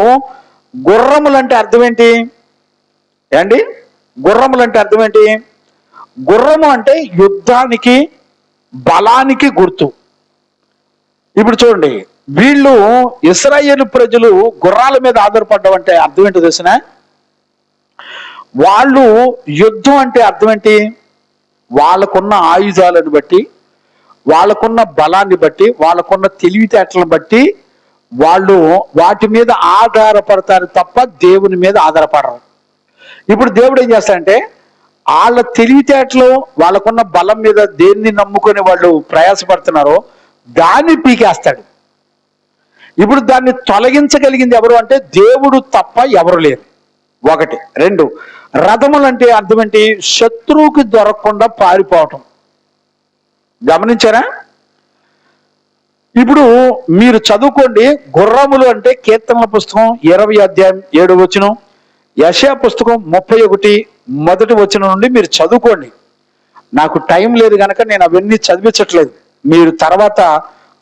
గుర్రములంటే అర్థం ఏంటి అండి? గుర్రములంటే అర్థం ఏంటి? గుర్రము అంటే యుద్ధానికి, బలానికి గుర్తు. ఇప్పుడు చూడండి, వీళ్ళు ఇశ్రాయేలు ప్రజలు గుర్రాల మీద ఆధారపడ్డామంటే అర్థం ఏంటో తెలిసిన? వాళ్ళు యుద్ధం అంటే అర్థం ఏంటి? వాళ్ళకున్న ఆయుధాలను బట్టి, వాళ్ళకున్న బలాన్ని బట్టి, వాళ్ళకున్న తెలివితేటలను బట్టి వాళ్ళు వాటి మీద ఆధారపడతారు తప్ప దేవుని మీద ఆధారపడరు. ఇప్పుడు దేవుడు ఏం చేస్తాడంటే వాళ్ళ తెలివితేటలు, వాళ్ళకున్న బలం మీద దేన్ని నమ్ముకొని వాళ్ళు ప్రయాసపడుతున్నారో దాన్ని పీకేస్తాడు. ఇప్పుడు దాన్ని తొలగించగలిగింది ఎవరు అంటే దేవుడు తప్ప ఎవరు లేరు. ఒకటి. రెండు, రథములు అంటే అర్థం ఏంటి? శత్రువుకి దొరకకుండా పారిపోవటం. గమనించారా? ఇప్పుడు మీరు చదువుకోండి, గుర్రములు అంటే కీర్తనల పుస్తకం 20 అధ్యాయం 7 వచనం, యెషయా పుస్తకం 31 మొదటి వచనం నుండి మీరు చదువుకోండి. నాకు టైం లేదు కనుక నేను అవన్నీ చదివించట్లేదు, మీరు తర్వాత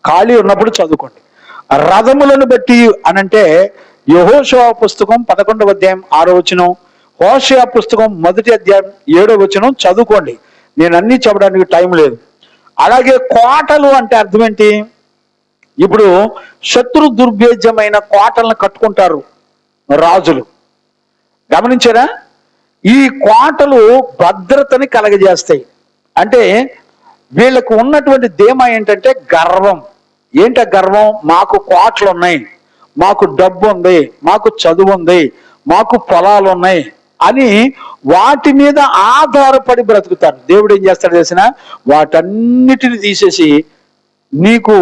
ఖాళీ ఉన్నప్పుడు చదువుకోండి. రథములను బట్టి అనంటే యెహోషువ పుస్తకం 11వ అధ్యాయం 6వ వచనం, హోషేయ పుస్తకం 1వ అధ్యాయం 7వ వచనం చదువుకోండి. నేను అన్ని చెప్పడానికి టైం లేదు. అలాగే కోటలు అంటే అర్థం ఏంటి? ఇప్పుడు శత్రు దుర్భేద్యమైన కోటలను కట్టుకుంటారు రాజులు. గమనించారా? ఈ కోటలు భద్రతని కలగజేస్తాయి. అంటే వీళ్ళకు ఉన్నటువంటి ధీమా ఏంటంటే గర్వం. ఏంట గర్వం? మాకు కోటలు ఉన్నాయి, మాకు డబ్బు ఉంది, మాకు చదువు ఉంది, మాకు పొలాలు ఉన్నాయి అని వాటి మీద ఆధారపడి బ్రతుకుతారు. దేవుడు ఏం చేస్తాడు తెలిసిన? వాటన్నిటిని తీసేసి నీకు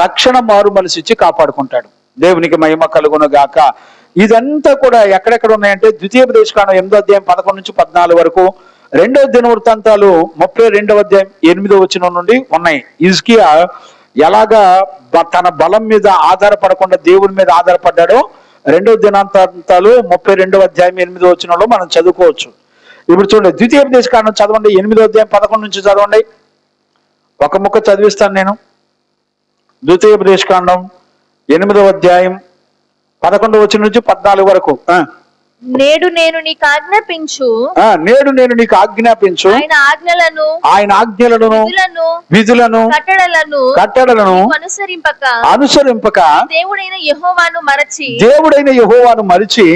రక్షణ మారు మనసు ఇచ్చి కాపాడుకుంటాడు. దేవునికి మహిమ కలుగును గాక. ఇదంతా కూడా ఎక్కడెక్కడ ఉన్నాయంటే ద్వితీయోపదేశకాండం 8వ అధ్యాయం 11 నుంచి 14 వరకు, 2వ దినవృత్తాంతాలు 32వ అధ్యాయం 8వ వచనం నుండి ఉన్నాయి. హిజ్కియా ఎలాగా తన బలం మీద ఆధారపడకుండా దేవుని మీద ఆధారపడ్డాడో 2వ దినాంతాలు 32వ అధ్యాయం 8వ వచనంలో మనం చదువుకోవచ్చు. ఇప్పుడు చూడండి, ద్వితీయోపదేశకాండం చదవండి, 8వ అధ్యాయం 11 నుంచి చదవండి. ఒక ముక్క చదివిస్తాను నేను. ద్వితీయోపదేశకాండం 8వ అధ్యాయం 11వ వచనం నుంచి 14 వరకు. నేడు నేను నీకు ఆజ్ఞాపించు, నేడు నేను నీకు ఆజ్ఞాపించు ఆయన ఆజ్ఞలను విధులను కట్టడలను అనుసరింపక దేవుడైన యెహోవాను మరచి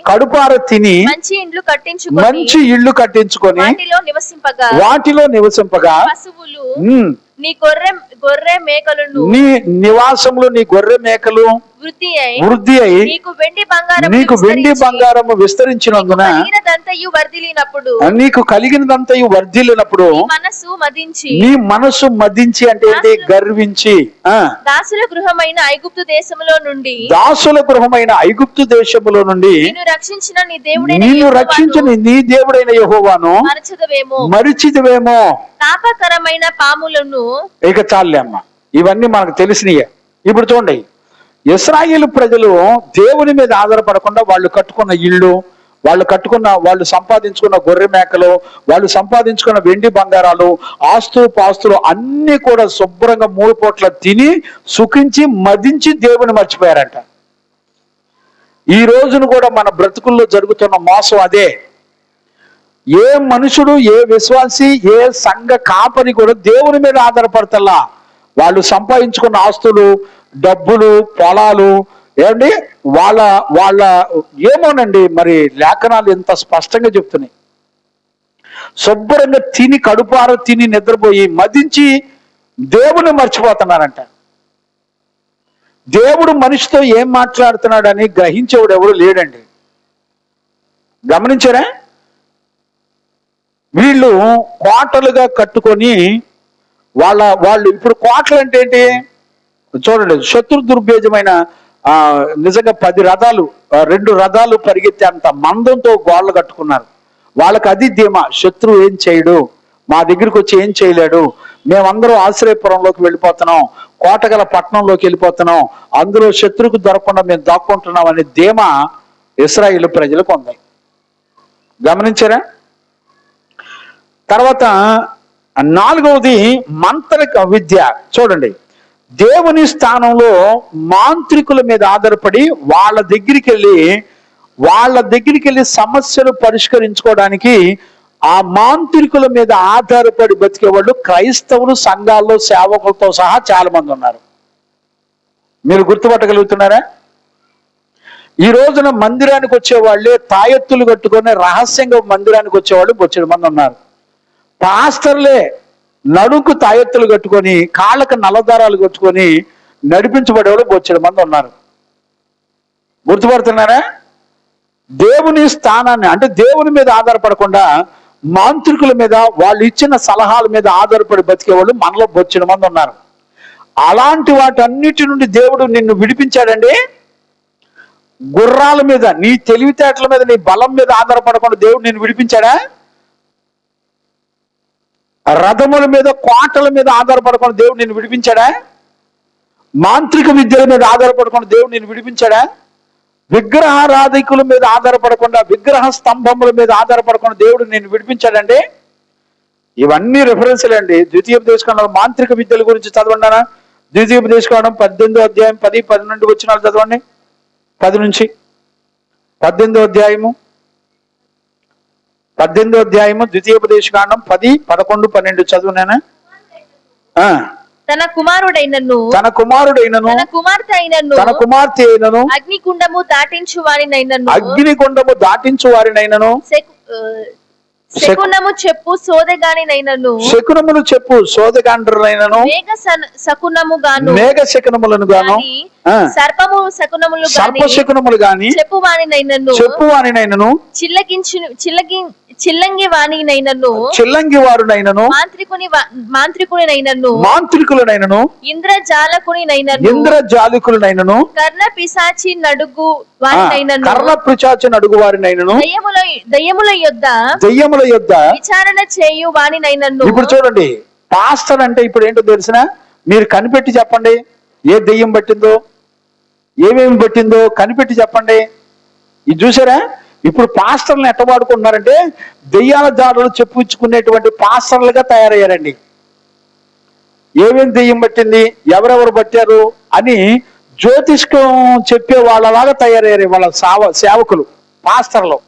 కడుపార తిని మంచి ఇళ్ళు కట్టించుకొని వాటిలో నివసింపగా పశువులు నీ గొర్రె మేకలను నీ నివాసంలో నీ గొర్రె మేకలు వృద్ధి అయి నీకు వెండి బంగారము విస్తరించినందున నీకు కలిగినదంతయు వర్ధిల్లినప్పుడు నీ మనసు మదించి అంటే ఏంటి? గర్వించి దాసుల గృహమైన ఐగుప్తు దేశములో నుండి నిన్ను రక్షించిన నీ దేవుడైన యెహోవాను మరిచితివేమో. తాపకరమైన పాములను. ఇక చాలే అమ్మ, ఇవన్నీ మనకు తెలిసినయే. ఇప్పుడు చూడండి, ఇశ్రాయేలు ప్రజలు దేవుని మీద ఆధారపడకుండా వాళ్ళు కట్టుకున్న ఇళ్ళు, వాళ్ళు సంపాదించుకున్న గొర్రె మేకలు, వాళ్ళు సంపాదించుకున్న వెండి బంగారాలు, పాస్తులు అన్ని కూడా శుభ్రంగా 3 పూట్ల తిని సుఖించి మదించి దేవుని మర్చిపోయారంట. ఈ రోజును కూడా మన బ్రతుకుల్లో జరుగుతున్న మోసం అదే. ఏ మనుషుడు, ఏ విశ్వాసి, ఏ సంఘ కాపరి కూడా దేవుని మీద ఆధారపడతల్లా. వాళ్ళు సంపాదించుకున్న ఆస్తులు, డబ్బులు, పొలాలు, ఏమండి వాళ్ళ ఏమోనండి, మరి లేఖనాలు ఎంత స్పష్టంగా చెప్తున్నాయి. శుభ్రంగా తిని కడుపార తిని నిద్రపోయి మదించి దేవుని మర్చిపోతున్నారంట. దేవుడు మనిషితో ఏం మాట్లాడుతున్నాడని గ్రహించేవాడు ఎవడు లేడండి. గమనించారా? వీళ్ళు కోటలుగా కట్టుకొని వాళ్ళు ఇప్పుడు కోటలు అంటే ఏంటి చూడండి, శత్రు దుర్భేజమైన నిజంగా 10 రథాలు 2 రథాలు పరిగెత్తే అంత మందంతో గోడలు కట్టుకున్నారు. వాళ్ళకి అది ధీమా, శత్రువు ఏం చేయడు, మా దగ్గరికి వచ్చి ఏం చేయలేడు, మేమందరం ఆశ్రయపురంలోకి వెళ్ళిపోతున్నాం, కోటగల పట్టణంలోకి వెళ్ళిపోతున్నాం, అందులో శత్రువుకు దొరకకుండా మేము దాక్కుంటున్నాం అనే ధీమా ఇశ్రాయేలు ప్రజలకు ఉంది. గమనించారా? తర్వాత 4వది మంత్రిక విద్య. చూడండి, దేవుని స్థానంలో మాంత్రికుల మీద ఆధారపడి వాళ్ళ దగ్గరికి వెళ్ళి సమస్యలు పరిష్కరించుకోవడానికి ఆ మాంత్రికుల మీద ఆధారపడి బతికే వాళ్ళు క్రైస్తవులు సంఘాల్లో సేవకులతో సహా చాలా మంది ఉన్నారు. మీరు గుర్తుపట్టగలుగుతున్నారా? ఈ రోజున మందిరానికి వచ్చేవాళ్ళే తాయెత్తులు కట్టుకొని రహస్యంగా మందిరానికి వచ్చేవాళ్ళు బొచ్చెడు మంది ఉన్నారు. పాస్టర్లే నడుకు తాయెత్తులు కట్టుకొని కాళ్ళకు నల్లదారాలు కట్టుకొని నడిపించబడేవాళ్ళు బొచ్చెడు మంది ఉన్నారు. గుర్తుపడుతున్నారా? దేవుని స్థానాన్ని అంటే దేవుని మీద ఆధారపడకుండా మాంత్రికుల మీద, వాళ్ళు ఇచ్చిన సలహాల మీద ఆధారపడి బతికేవాళ్ళు మనలో బొచ్చెడు మంది ఉన్నారు. అలాంటి వాటన్నిటి నుండి దేవుడు నిన్ను విడిపించాడండి. గుర్రాల మీద, నీ తెలివితేటల మీద, నీ బలం మీద ఆధారపడకుండా దేవుడు నేను విడిపించాడా? రథముల మీద, కోటల మీద ఆధారపడకుండా దేవుడు నేను విడిపించాడా? మాంత్రిక విద్యల మీద ఆధారపడకుండా దేవుడు నేను విడిపించాడా? విగ్రహారాధికుల మీద ఆధారపడకుండా, విగ్రహ స్తంభముల మీద ఆధారపడకుండా దేవుడు నేను విడిపించాడండి. ఇవన్నీ రిఫరెన్స్లే అండి. ద్వితీయోపదేశకాండం మాంత్రిక విద్యల గురించి చదవండినా. ద్వితీయోపదేశకాండం 18వ అధ్యాయం 10-12 వచనాలు చదవండి. 10 నుంచి 18వ అధ్యాయము, 18వ అధ్యాయము ద్వితీయోపదేశకాండం 10, 11, 12 చదువునేనా? తన కుమారుడైనను, తన కుమారుడైనను, తన కుమార్తె అయినను, తన కుమార్తె అయినను, అగ్నిగుండము దాటించు వారినైనను, అగ్నిగుండము దాటించు వారినైనను, శకునము చెప్పు సోదెగానినైనను, శకునములు చెప్పు సోదగాండ్రులైనను, మేఘ శకునము గాను, మేఘ శకునములను గాను, సర్పము శకునములు సర్ప శకునములు గాని చెప్పువానినైనను, చిల్లంగి వానినైనను, చిల్లంగి వారునైనను, మాంత్రికునినైనను, ఇంద్రజాలికులనైనను, కర్ణ పిశాచి నడుగు వారినైనను, కర్ణ పిశాచి నడుగు వారినైనను, దయ్యముల యొద్ద విచారణ చేయు వానినైనను. ఇప్పుడు చూడండి, పాస్టర్ అంటే ఇప్పుడు ఏంటో తెలిసినా, మీరు కనిపెట్టి చెప్పండి. ఏ దెయ్యం పట్టిందో, ఏమేమి పట్టిందో కనిపెట్టి చెప్పండి. ఇది చూసారా? ఇప్పుడు పాస్టర్లను ఎట్ట వాడుకుంటున్నారంటే దెయ్యాల జాడలు చెప్పుకునేటువంటి పాస్టర్లుగా తయారయ్యారండి. ఏమేమి దెయ్యం పట్టింది, ఎవరెవరు పట్టారు అని జ్యోతిష్కం చెప్పే వాళ్ళలాగా తయారయ్యారు వాళ్ళ సేవకులు, పాస్టర్లు.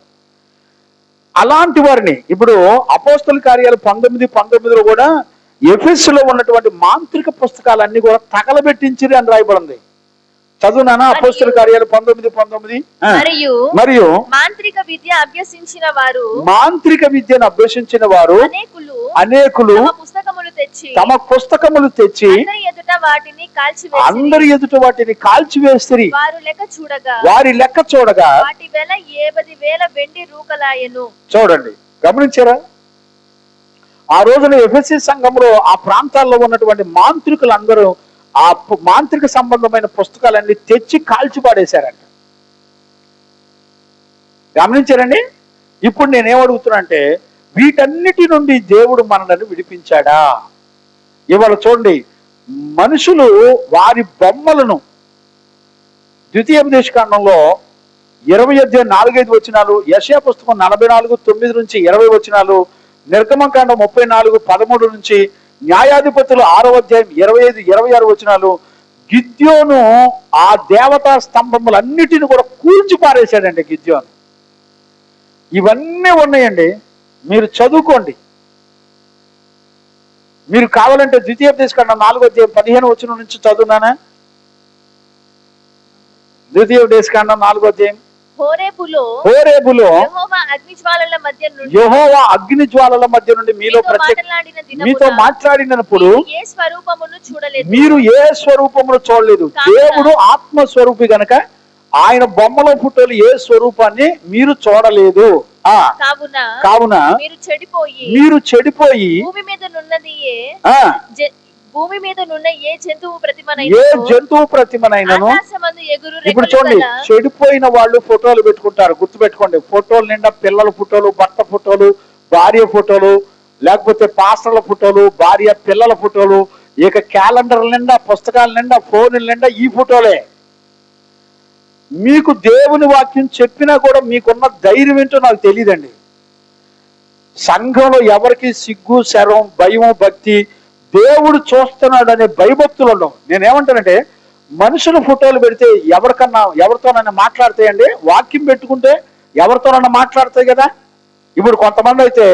అలాంటి వారిని ఇప్పుడు అపోస్తల కార్యాలు 19:19 కూడా ఎఫెసులో ఉన్నటువంటి మాంత్రిక పుస్తకాలన్నీ కూడా తగలబెట్టించిరి అని రాయబడింది. చదువునానా? అపోస్తల కార్యాలు 19:19. మరియు మాంత్రిక విద్య అభ్యసించిన వారు, మాంత్రిక విద్యను అభ్యసించిన వారు అనేకులు తమ పుస్తకములు తెచ్చి అందరి ఎదుట వాటిని కాల్చివేసిరి. వారి లెక్క చూడగా వాటి వెల 70,000 వెండి రూకలాయెను. చూడండి, గమనించారా? ఆ రోజున ఎఫెసీ సంఘంలో ఆ ప్రాంతాల్లో ఉన్నటువంటి మాంత్రికులందరూ ఆ మాంత్రిక సంబంధమైన పుస్తకాలన్నీ తెచ్చి కాల్చి పాడేశారంట. గమనించారండి? ఇప్పుడు నేనేమడుగుతున్నా అంటే, వీటన్నిటి నుండి దేవుడు మనల్ని విడిపించాడా? ఇవాళ చూడండి, మనుషులు వారి బొమ్మలను ద్వితీయోపదేశకాండంలో 20:4-5 వచనాలు, యెషయా పుస్తకం 44:9-20 వచనాలు, నిర్గమకాండం 34:13 నుంచి, న్యాయాధిపతులు 6వ అధ్యాయం 25-26 వచనాలు, గిద్యోను ఆ దేవతా స్తంభములన్నిటిని కూడా కూల్చి పారేశాడండి గిద్యోను. ఇవన్నీ ఉన్నాయండి, మీరు చదువుకోండి. మీరు కావాలంటే ద్వితీయోపదేశకాండం 4వ అధ్యాయం 15 వచనం నుంచి చదువునానా? ద్వితీయోపదేశకాండం 4వ అధ్యాయం. హోరేబులో యెహోవా అగ్ని జ్వాలల మధ్య నుండి మీతో మాట్లాడినప్పుడు మీరు ఏ స్వరూపమును చూడలేదు. దేవుడు ఆత్మస్వరూపి గనక ఆయన బొమ్మలో ఫోటోలు ఏ స్వరూపాన్ని మీరు చూడలేదు. కావున మీరు చెడిపోయి భూమి మీద నున్న ఏ జంతువు ప్రతిమనైనను. ఇప్పుడు చూడండి, చెడిపోయిన వాళ్ళు ఫోటోలు పెట్టుకుంటారు. గుర్తుపెట్టుకోండి, ఫోటోలు నిండా పిల్లల ఫోటోలు, భర్త ఫోటోలు, భార్య ఫోటోలు, లేకపోతే పాస్టర్ల ఫోటోలు, భార్య పిల్లల ఫోటోలు, ఇక క్యాలెండర్ల నిండా, పుస్తకాల నిండా, ఫోన్ల నిండా ఈ ఫోటోలే. మీకు దేవుని వాక్యం చెప్పినా కూడా మీకున్న ధైర్యం ఏంటో నాకు తెలియదండి. సంఘంలో ఎవరికి సిగ్గు, శరం, భయం, భక్తి, దేవుడు చూస్తున్నాడు అనే భయభక్తులు ఉండవు. నేనేమంటానంటే, మనుషుల ఫోటోలు పెడితే ఎవరితోనైనా మాట్లాడతాయండి. వాక్యం పెట్టుకుంటే ఎవరితోనైనా మాట్లాడతాయి కదా. ఇప్పుడు కొంతమంది అయితే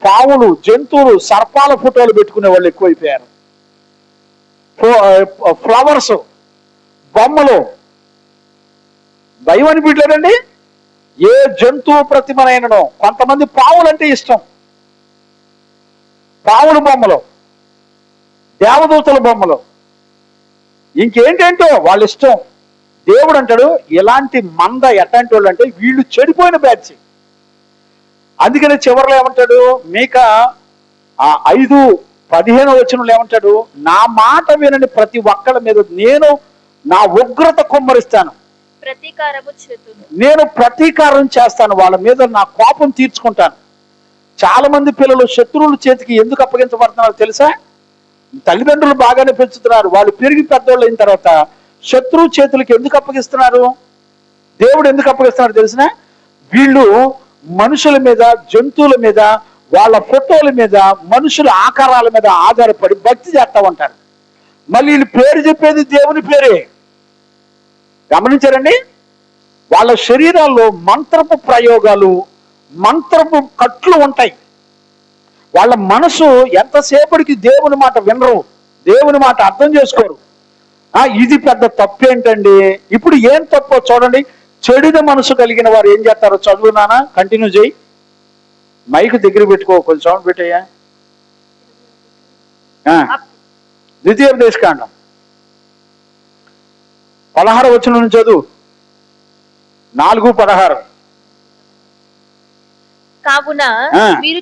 పావులు, జంతువులు, సర్పాల ఫోటోలు పెట్టుకునే వాళ్ళు ఎక్కువైపోయారు. ఫ్లవర్స్, బొమ్మలు, భయం అనిపించలేదండి. ఏ జంతువు ప్రతిమనైనను. కొంతమంది పావులంటే ఇష్టం, పావుల బొమ్మలు, దేవదూతల బొమ్మలు, ఇంకేంటేంటో వాళ్ళ ఇష్టం. దేవుడు అంటాడు, ఇలాంటి మంద ఎట్లాంటి వాళ్ళు అంటే వీళ్ళు చెడిపోయిన బ్యాచ్. అందుకనే చివరిలో ఏమంటాడు, మీకా 5:15 వచనంలో ఏమంటాడు, నా మాట వినని ప్రతి ఒక్కళ్ళ మీద నేను నా ఉగ్రత కుమ్మరిస్తాను. ప్రతీకారము చేతును. నేను ప్రతీకారం చేస్తాను, వాళ్ళ మీద నా కోపం తీర్చుకుంటాను. చాలా మంది పిల్లలు శత్రువుల చేతికి ఎందుకు అప్పగించబడుతున్నారో తెలుసా? తల్లిదండ్రులు బాగానే పెంచుతున్నారు, వాళ్ళు పెరిగి పెద్దోళ్ళు అయిన తర్వాత శత్రువు చేతులకి ఎందుకు అప్పగిస్తున్నారు? దేవుడు ఎందుకు అప్పగిస్తున్నాడు తెలిసిన? వీళ్ళు మనుషుల మీద, జంతువుల మీద, వాళ్ళ ఫోటోల మీద, మనుషుల ఆకారాల మీద ఆధారపడి భక్తి చేస్తా ఉంటారు. మళ్ళీ వీళ్ళు పేరు చెప్పేది దేవుని పేరే. గమనించారండి? వాళ్ళ శరీరాల్లో మంత్రపు ప్రయోగాలు, మంత్రపు కట్లు ఉంటాయి. వాళ్ళ మనసు ఎంతసేపటికి దేవుని మాట వినరు, దేవుని మాట అర్థం చేసుకోరు. ఇది పెద్ద తప్పేంటండి? ఇప్పుడు ఏం తప్పో చూడండి. చెడిన మనసు కలిగిన వారు ఏం చేస్తారో చదువు నాన్న, కంటిన్యూ చేయి. మైక్ దగ్గర పెట్టుకో, కొంచెం సౌండ్ పెట్టయ్యా. ద్వితీయోపదేశకాండం 16 వచనం నుంచి చదువు. 4:16. కావున మీరు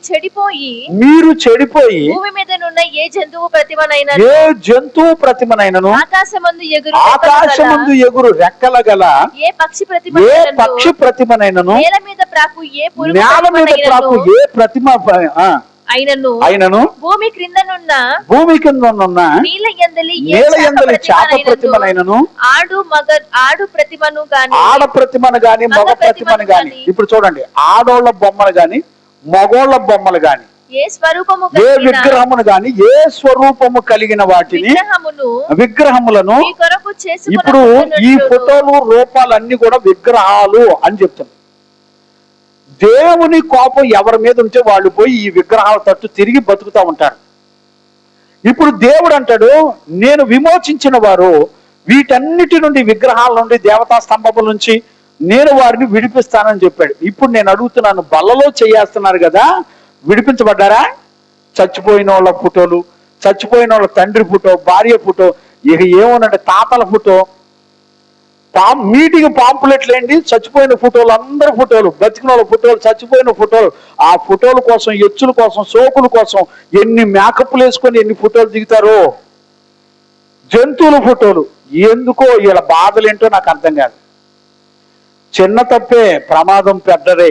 చెడిపోయి భూమి మీద నున్న ఏ జంతువు ప్రతిమనైనను ఆకాశమందు ఎగురు రెక్కల గల ఏ పక్షి ప్రతిమనైనను నేల మీద ప్రాకు ఏ ప్రతిమ అయినను భూమి క్రింద నున్న నీల యందలి చేప ప్రతిమనైనను ఆడ ప్రతిమను గాని మగ ప్రతిమను గాని. ఇప్పుడు చూడండి, ఆడోళ్ల బొమ్మలు గాని మగోళ్ల బొమ్మలు గాని ఏ విగ్రహమును గాని ఏ స్వరూపము కలిగిన వాటిని విగ్రహములను. ఇప్పుడు ఈ ఫోటోలు రూపాలన్నీ కూడా విగ్రహాలు అని చెప్తాం. దేవుని కోపం ఎవరి మీద ఉంటే వాళ్ళు పోయి ఈ విగ్రహాల తట్టు తిరిగి బతుకుతా ఉంటారు. ఇప్పుడు దేవుడు అంటాడు, నేను విమోచించిన వారు వీటన్నిటి నుండి, విగ్రహాల నుండి, దేవతా స్తంభముల నుంచి నేను వారిని విడిపిస్తానని చెప్పాడు. ఇప్పుడు నేను అడుగుతున్నాను, బల్లలో చేయేస్తున్నారు కదా, విడిపించబడ్డారా? చచ్చిపోయిన వాళ్ళ ఫోటోలు, చచ్చిపోయిన వాళ్ళ తండ్రి ఫోటో, భార్య ఫోటో, ఇక ఏమోనంటే తాతల ఫోటో, మీటింగ్ పాంపులెట్లు ఏంటి, చచ్చిపోయిన ఫోటోలు, అందరి ఫోటోలు, బతికిన వాళ్ళ ఫోటోలు, చచ్చిపోయిన ఫోటోలు. ఆ ఫోటోల కోసం, ఎచ్చుల కోసం, సోకుల కోసం ఎన్ని మేకప్లు వేసుకొని ఎన్ని ఫోటోలు దిగుతారో. జంతువుల ఫోటోలు. ఎందుకో వీళ్ళ బాధలేంటో నాకు అర్థం కాదు. చిన్న తప్పే, ప్రమాదం పెద్దదే.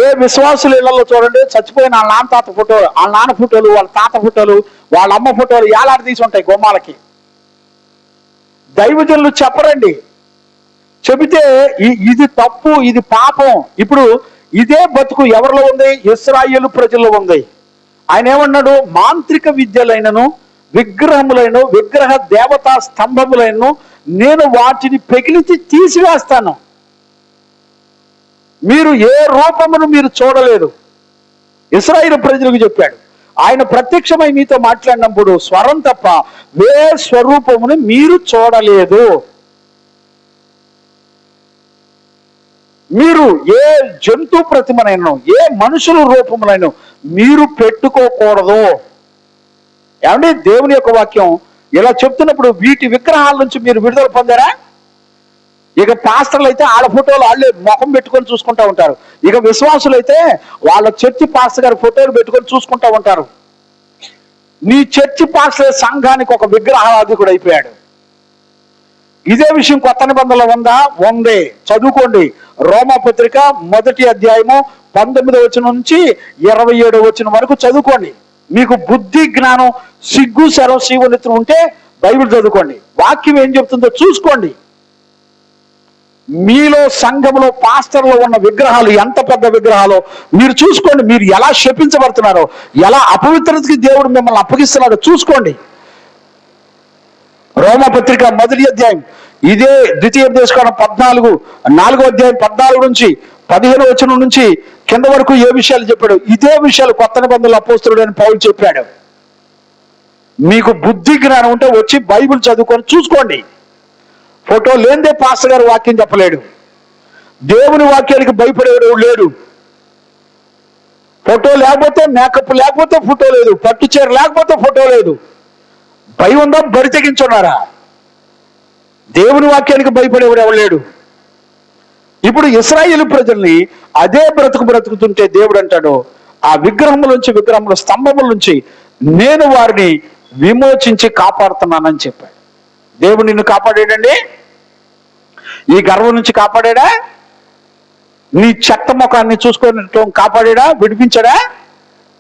ఏ విశ్వాసుల ఇళ్లలో చూడండి, చచ్చిపోయిన వాళ్ళ నాన్న తాత ఫోటోలు, వాళ్ళ నాన్న ఫోటోలు, వాళ్ళ తాత ఫోటోలు, వాళ్ళ అమ్మ ఫోటోలు ఏలాడి తీసి ఉంటాయి గుమ్మాలకి. దైవజనులు చెప్పరండి, చెబితే ఇది తప్పు, ఇది పాపం. ఇప్పుడు ఇదే బతుకు ఎవరిలో ఉంది? ఇశ్రాయేలు ప్రజల్లో ఉంది. ఆయన ఏమన్నాడు? మాంత్రిక విద్యలైనను విగ్రహములైన విగ్రహ దేవతా స్తంభములైనను నేను వాటిని పెకిలించి తీసివేస్తాను. మీరు ఏ రూపమును మీరు చూడలేదు. ఇశ్రాయేలు ప్రజలకు చెప్పాడు. ఆయన ప్రత్యక్షమై మీతో మాట్లాడినప్పుడు స్వరం తప్ప వే స్వరూపమును మీరు చూడలేదు. మీరు ఏ జంతు ప్రతిమనైనా, ఏ మనుషుల రూపములైనా మీరు పెట్టుకోకూడదు. ఏమంటే దేవుని యొక్క వాక్యం ఇలా చెప్తున్నప్పుడు వీటి విగ్రహాల నుంచి మీరు విడుదల పొందారా? ఇక పాస్టర్లు అయితే వాళ్ళ ఫోటోలు వాళ్ళే ముఖం పెట్టుకొని చూసుకుంటా ఉంటారు. ఇక విశ్వాసులు అయితే వాళ్ళ చర్చి పాస్టర్ గారి ఫోటోలు పెట్టుకొని చూసుకుంటా ఉంటారు. నీ చర్చి పాస్టర్ సంఘానికి ఒక విగ్రహాధికుడు అయిపోయాడు. ఇదే విషయం కొత్త నిబంధనలో ఉందా? ఉంది. చదువుకోండి. రోమాపత్రిక 1వ అధ్యాయము 19వ వచనం నుంచి 27వ వచనం వరకు చదువుకోండి. మీకు బుద్ధి, జ్ఞానం, సిగ్గు, శరం, శివనెత్తులు ఉంటే బైబిల్ చదువుకోండి. వాక్యం ఏం చెప్తుందో చూసుకోండి. మీలో సంఘంలో పాస్టర్లో ఉన్న విగ్రహాలు ఎంత పెద్ద విగ్రహాలు మీరు చూసుకోండి. మీరు ఎలా శపించబడుతున్నారో, ఎలా అపవిత్రతకి దేవుడు మిమ్మల్ని అప్పగిస్తున్నాడో చూసుకోండి. రోమపత్రిక 1వ అధ్యాయం, ఇదే ద్వితీయోపదేశకాండం 4వ అధ్యాయం 14 నుంచి 15వ వచనం నుంచి కింద వరకు ఏ విషయాలు చెప్పాడు? ఇదే విషయాలు కొత్త నిబంధనలు అపోస్తలుడు అని పౌలు చెప్పాడు. మీకు బుద్ధి జ్ఞానం ఉంటే వచ్చి బైబిల్ చదువుకొని చూసుకోండి. ఫోటో లేనిదే పాస్టర్ గారు వాక్యం చెప్పలేడు. దేవుని వాక్యానికి భయపడేవాడు లేడు. ఫోటో లేకపోతే, మేకప్ లేకపోతే ఫోటో లేదు, పట్టు చీర లేకపోతే ఫోటో లేదు. భయం ఉందా? బరి తెగించున్నారా? దేవుని వాక్యానికి భయపడేవాడు ఎవరు లేడు. ఇప్పుడు ఇశ్రాయేలు ప్రజల్ని అదే బ్రతుకుతుంటే దేవుడు అంటాడు, ఆ విగ్రహముల స్తంభముల నుంచి నేను వారిని విమోచించి కాపాడుతున్నానని చెప్పాడు. దేవుడు నిన్ను కాపాడాడండి. ఈ గర్వం నుంచి కాపాడా? నీ చెత్త ముఖాన్ని చూసుకొని కాపాడా? విడిపించాడా?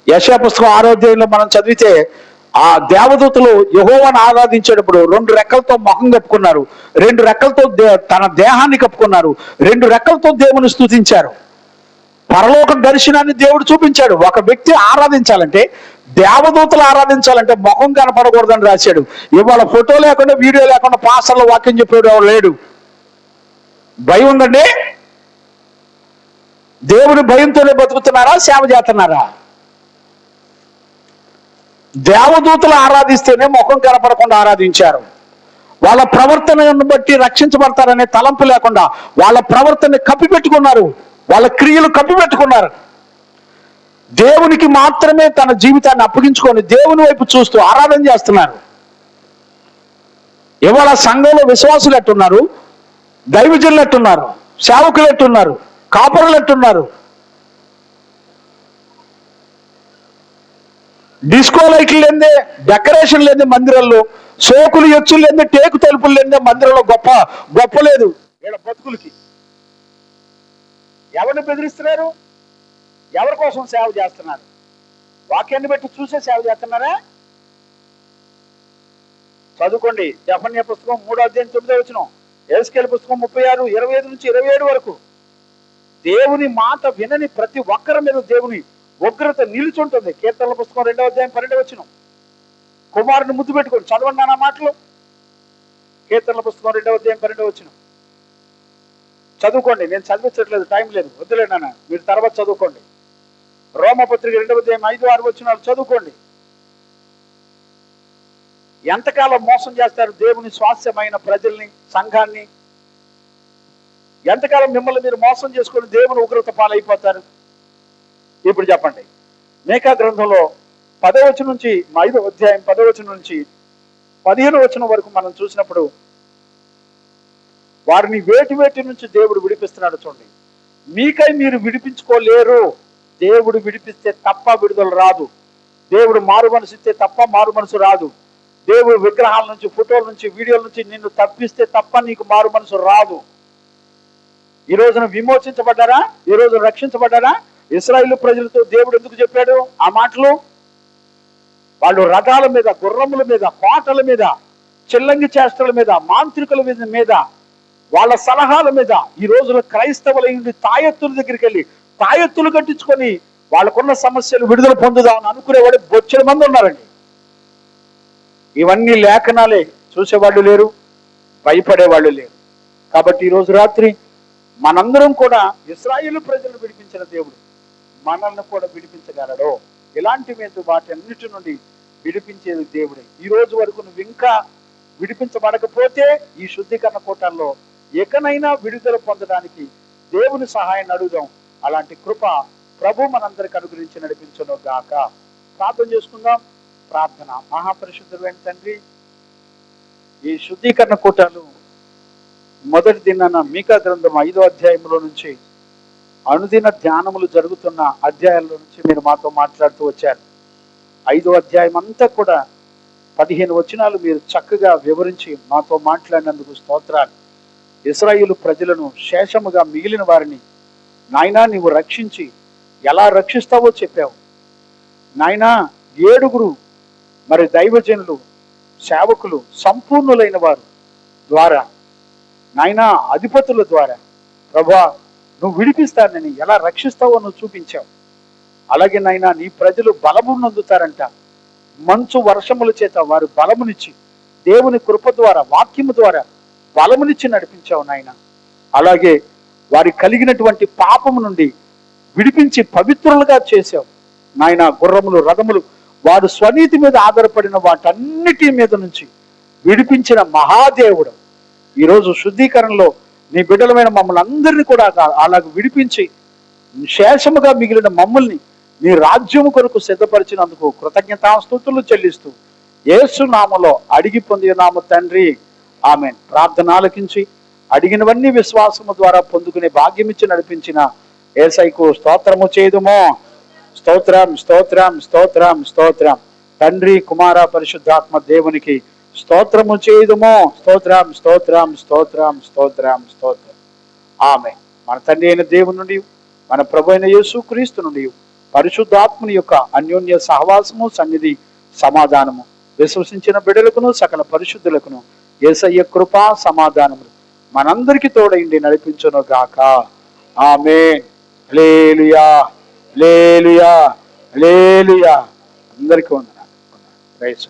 యెషయా పుస్తకం 6వ అధ్యాయంలో మనం చదివితే ఆ దేవదూతలు యెహోవాను ఆరాధించేటప్పుడు 2 రెక్కలతో ముఖం కప్పుకున్నారు, 2 రెక్కలతో తన దేహాన్ని కప్పుకున్నారు, 2 రెక్కలతో దేవుని స్తుతించారు. పరలోక దర్శనాన్ని దేవుడు చూపించాడు. ఒక వ్యక్తి ఆరాధించాలంటే, దేవదూతలు ఆరాధించాలంటే ముఖం కనపడకూడదని రాశాడు. ఇవాళ ఫోటో లేకుండా, వీడియో లేకుండా పాస్టర్లు వాక్యం చెప్పేవాడు ఎవరు లేడు. భయం ఉందండి? దేవుని భయంతోనే బతుకుతున్నారా? సేవ చేస్తున్నారా? దేవదూతలు ఆరాధిస్తేనే ముఖం కనపడకుండా ఆరాధించారు. వాళ్ళ ప్రవర్తనను బట్టి రక్షించబడతారనే తలంపు లేకుండా వాళ్ళ ప్రవర్తన కప్పిపెట్టుకున్నారు, వాళ్ళ క్రియలు కప్పిపెట్టుకున్నారు. దేవునికి మాత్రమే తన జీవితాన్ని అప్పగించుకొని దేవుని వైపు చూస్తూ ఆరాధన చేస్తున్నారు. ఇవాళ సంఘంలో విశ్వాసులు ఎట్టున్నారు, దైవజనులు ఎట్టున్నారు, సేవకులు ఎట్టున్నారు, కాపరులు ఎట్టున్నారు. డిస్కో లైట్లు లేదే, డెకరేషన్ లేదే మందిరంలో, సోకులు ఎచ్చులు లేదే, టేకు తలుపులు లేదే మందిరంలో గొప్ప లేదు. వీళ్ళ బతుకులకి ఎవరిని బెదిరిస్తున్నారు? ఎవరి కోసం సేవ చేస్తున్నారు? వాక్యాన్ని బట్టి చూసే సేవ చేస్తున్నారా? చదువుకోండి. యెఫన్యా పుస్తకం 3వ అధ్యాయం 9వ వచనం, యెహెజ్కేలు పుస్తకం 36, 25 నుంచి 27 వరకు. దేవుని మాట వినని ప్రతి ఒక్కరి మీద దేవుని ఉగ్రత నిలుచుంటుంది. కీర్తనల పుస్తకం 2వ అధ్యాయం 12వ వచనం. కుమారుని ముద్దు పెట్టుకోండి. చదవండి నా మాటలు. కీర్తనల పుస్తకం 2వ అధ్యాయం 12వ వచనం చదువుకోండి. నేను చదివించట్లేదు, టైం లేదు, వద్దులే నాన్న, మీరు తర్వాత చదువుకోండి. రోమపత్రిక 2వ అధ్యాయం 5, 6 వచనాలు చదువుకోండి. ఎంతకాలం మోసం చేస్తారు దేవుని స్వాస్థ్యమైన ప్రజల్ని, సంఘాన్ని? ఎంతకాలం మిమ్మల్ని మీరు మోసం చేసుకొని దేవుని ఉగ్రత పాలైపోతారు? ఇప్పుడు చెప్పండి. మేకా గ్రంథంలో 10వ వచనం నుంచి 5వ అధ్యాయం 10వ వచనం నుంచి 15వ వచనం వరకు మనం చూసినప్పుడు వారిని వేటి నుంచి దేవుడు విడిపిస్తున్నాడు చూడండి. మీకై మీరు విడిపించుకోలేరు. దేవుడు విడిపిస్తే తప్ప విడుదల రాదు. దేవుడు మారు మనసు ఇస్తే తప్ప మారు మనసు రాదు. దేవుడు విగ్రహాల నుంచి, ఫోటోల నుంచి, వీడియోల నుంచి నిన్ను తప్పిస్తే తప్ప నీకు మారు మనసు రాదు. ఈ రోజున విమోచించబడ్డారా? ఈ రోజు రక్షించబడ్డారా? ఇశ్రాయేలు ప్రజలతో దేవుడు ఎందుకు చెప్పాడు ఆ మాటలు? వాళ్ళు రథాల మీద, గుర్రముల మీద, కోటల మీద, చిల్లంగి చేష్టల మీద, మాంత్రికుల మీద, వాళ్ళ సలహాల మీద ఈ రోజున క్రైస్తవులైండి తాయెత్తుల దగ్గరికి వెళ్ళి తాయెత్తులు కట్టించుకొని వాళ్ళకున్న సమస్యలు విడుదల పొందుదామని అనుకునేవాడు బొచ్చెడు మంది ఉన్నారండి. ఇవన్నీ లేఖనాలే. చూసేవాళ్ళు లేరు, భయపడేవాళ్ళు లేరు. కాబట్టి ఈరోజు రాత్రి మనందరం కూడా ఇశ్రాయేలు ప్రజలను విడిపించిన దేవుడు మనల్ని కూడా విడిపించగలడు. ఇలాంటి మీద వాటి అన్నిటి నుండి విడిపించేది దేవుడే. ఈ రోజు వరకు నువ్వు ఇంకా విడిపించబడకపోతే ఈ శుద్ధీకరణ కూటాల్లో ఎకనైనా విడుదల పొందడానికి దేవుని సహాయాన్ని అడుగుదాం. అలాంటి కృప ప్రభు మనందరికి అనుగ్రహించి నడిపించును గాక. ప్రార్థన చేసుకుందాం. ప్రార్థన. మహాపరిశుద్ధుడైన తండ్రి, ఈ శుద్ధీకరణ కూటాలు మొదటి దినాన మీకా గ్రంథం 5వ అధ్యాయంలో నుంచి అనుదిన ధ్యానములు జరుగుతున్న అధ్యాయాల నుంచి మీరు మాతో మాట్లాడుతూ వచ్చారు. 5వ అధ్యాయం అంతా కూడా 15 వచనాలు మీరు చక్కగా వివరించి మాతో మాట్లాడినందుకు స్తోత్రాలు. ఇశ్రాయేలు ప్రజలను శేషముగా మిగిలిన వారిని నాయనా నీవు రక్షించి ఎలా రక్షిస్తావో చెప్పావు నాయనా. 7 మరి దైవజనులు, సేవకులు, సంపూర్ణులైన వారు ద్వారా నాయనా, అధిపతుల ద్వారా ప్రభా నువ్వు విడిపిస్తానని ఎలా రక్షిస్తావో నువ్వు చూపించావు. అలాగే నాయనా నీ ప్రజలు బలము నొందుతారంట. మంచు వర్షముల చేత వారు బలమునిచ్చి దేవుని కృప ద్వారా, వాక్యము ద్వారా బలమునిచ్చి నడిపించావు నాయన. అలాగే వారి కలిగినటువంటి పాపము నుండి విడిపించి పవిత్రులుగా చేశావు నాయన. గుర్రములు, రథములు వారు స్వనీతి మీద ఆధారపడిన వాటన్నిటి మీద నుంచి విడిపించిన మహాదేవుడు ఈరోజు శుద్ధీకరణలో నీ బిడ్డలమైన మమ్మల్ని అందరినీ కూడా అలాగ విడిపించి శేషముగా మిగిలిన మమ్మల్ని నీ రాజ్యము కొరకు సిద్ధపరిచినందుకు కృతజ్ఞతాస్తుతులు చెల్లిస్తూ యేసు నామములో అడిగి పొందిన నామ తండ్రి, ఆమేన్. ప్రార్థన ఆలకించి అడిగినవన్నీ విశ్వాసము ద్వారా పొందుకునే భాగ్యమిచ్చి నడిపించిన యేసయ్యకు స్తోత్రము చేయుదుము. స్తోత్రం, స్తోత్రం, స్తోత్రం, స్తోత్రం. తండ్రి, కుమార, పరిశుద్ధాత్మ దేవునికి స్తోత్రము చేయుదుము. స్తోత్రం స్తోత్రం స్తోత్రం స్తోత్రం స్తోత్రం. ఆమె మన తండ్రి అయిన దేవుని నుండి, మన ప్రభు అయిన యేసు క్రీస్తు నుండి, పరిశుద్ధాత్మని యొక్క అన్యోన్య సహవాసము, సన్నిధి, సమాధానము విశ్వసించిన బిడ్డలకును సకల పరిశుద్ధులకును యేసయ్య కృపా సమాధానములు మనందరికీ తోడైండి నడిపించును గాక. ఆమేన్. హల్లెలూయా హల్లెలూయా హల్లెలూయా. అందరికీ వందనాలు. ప్రైజ్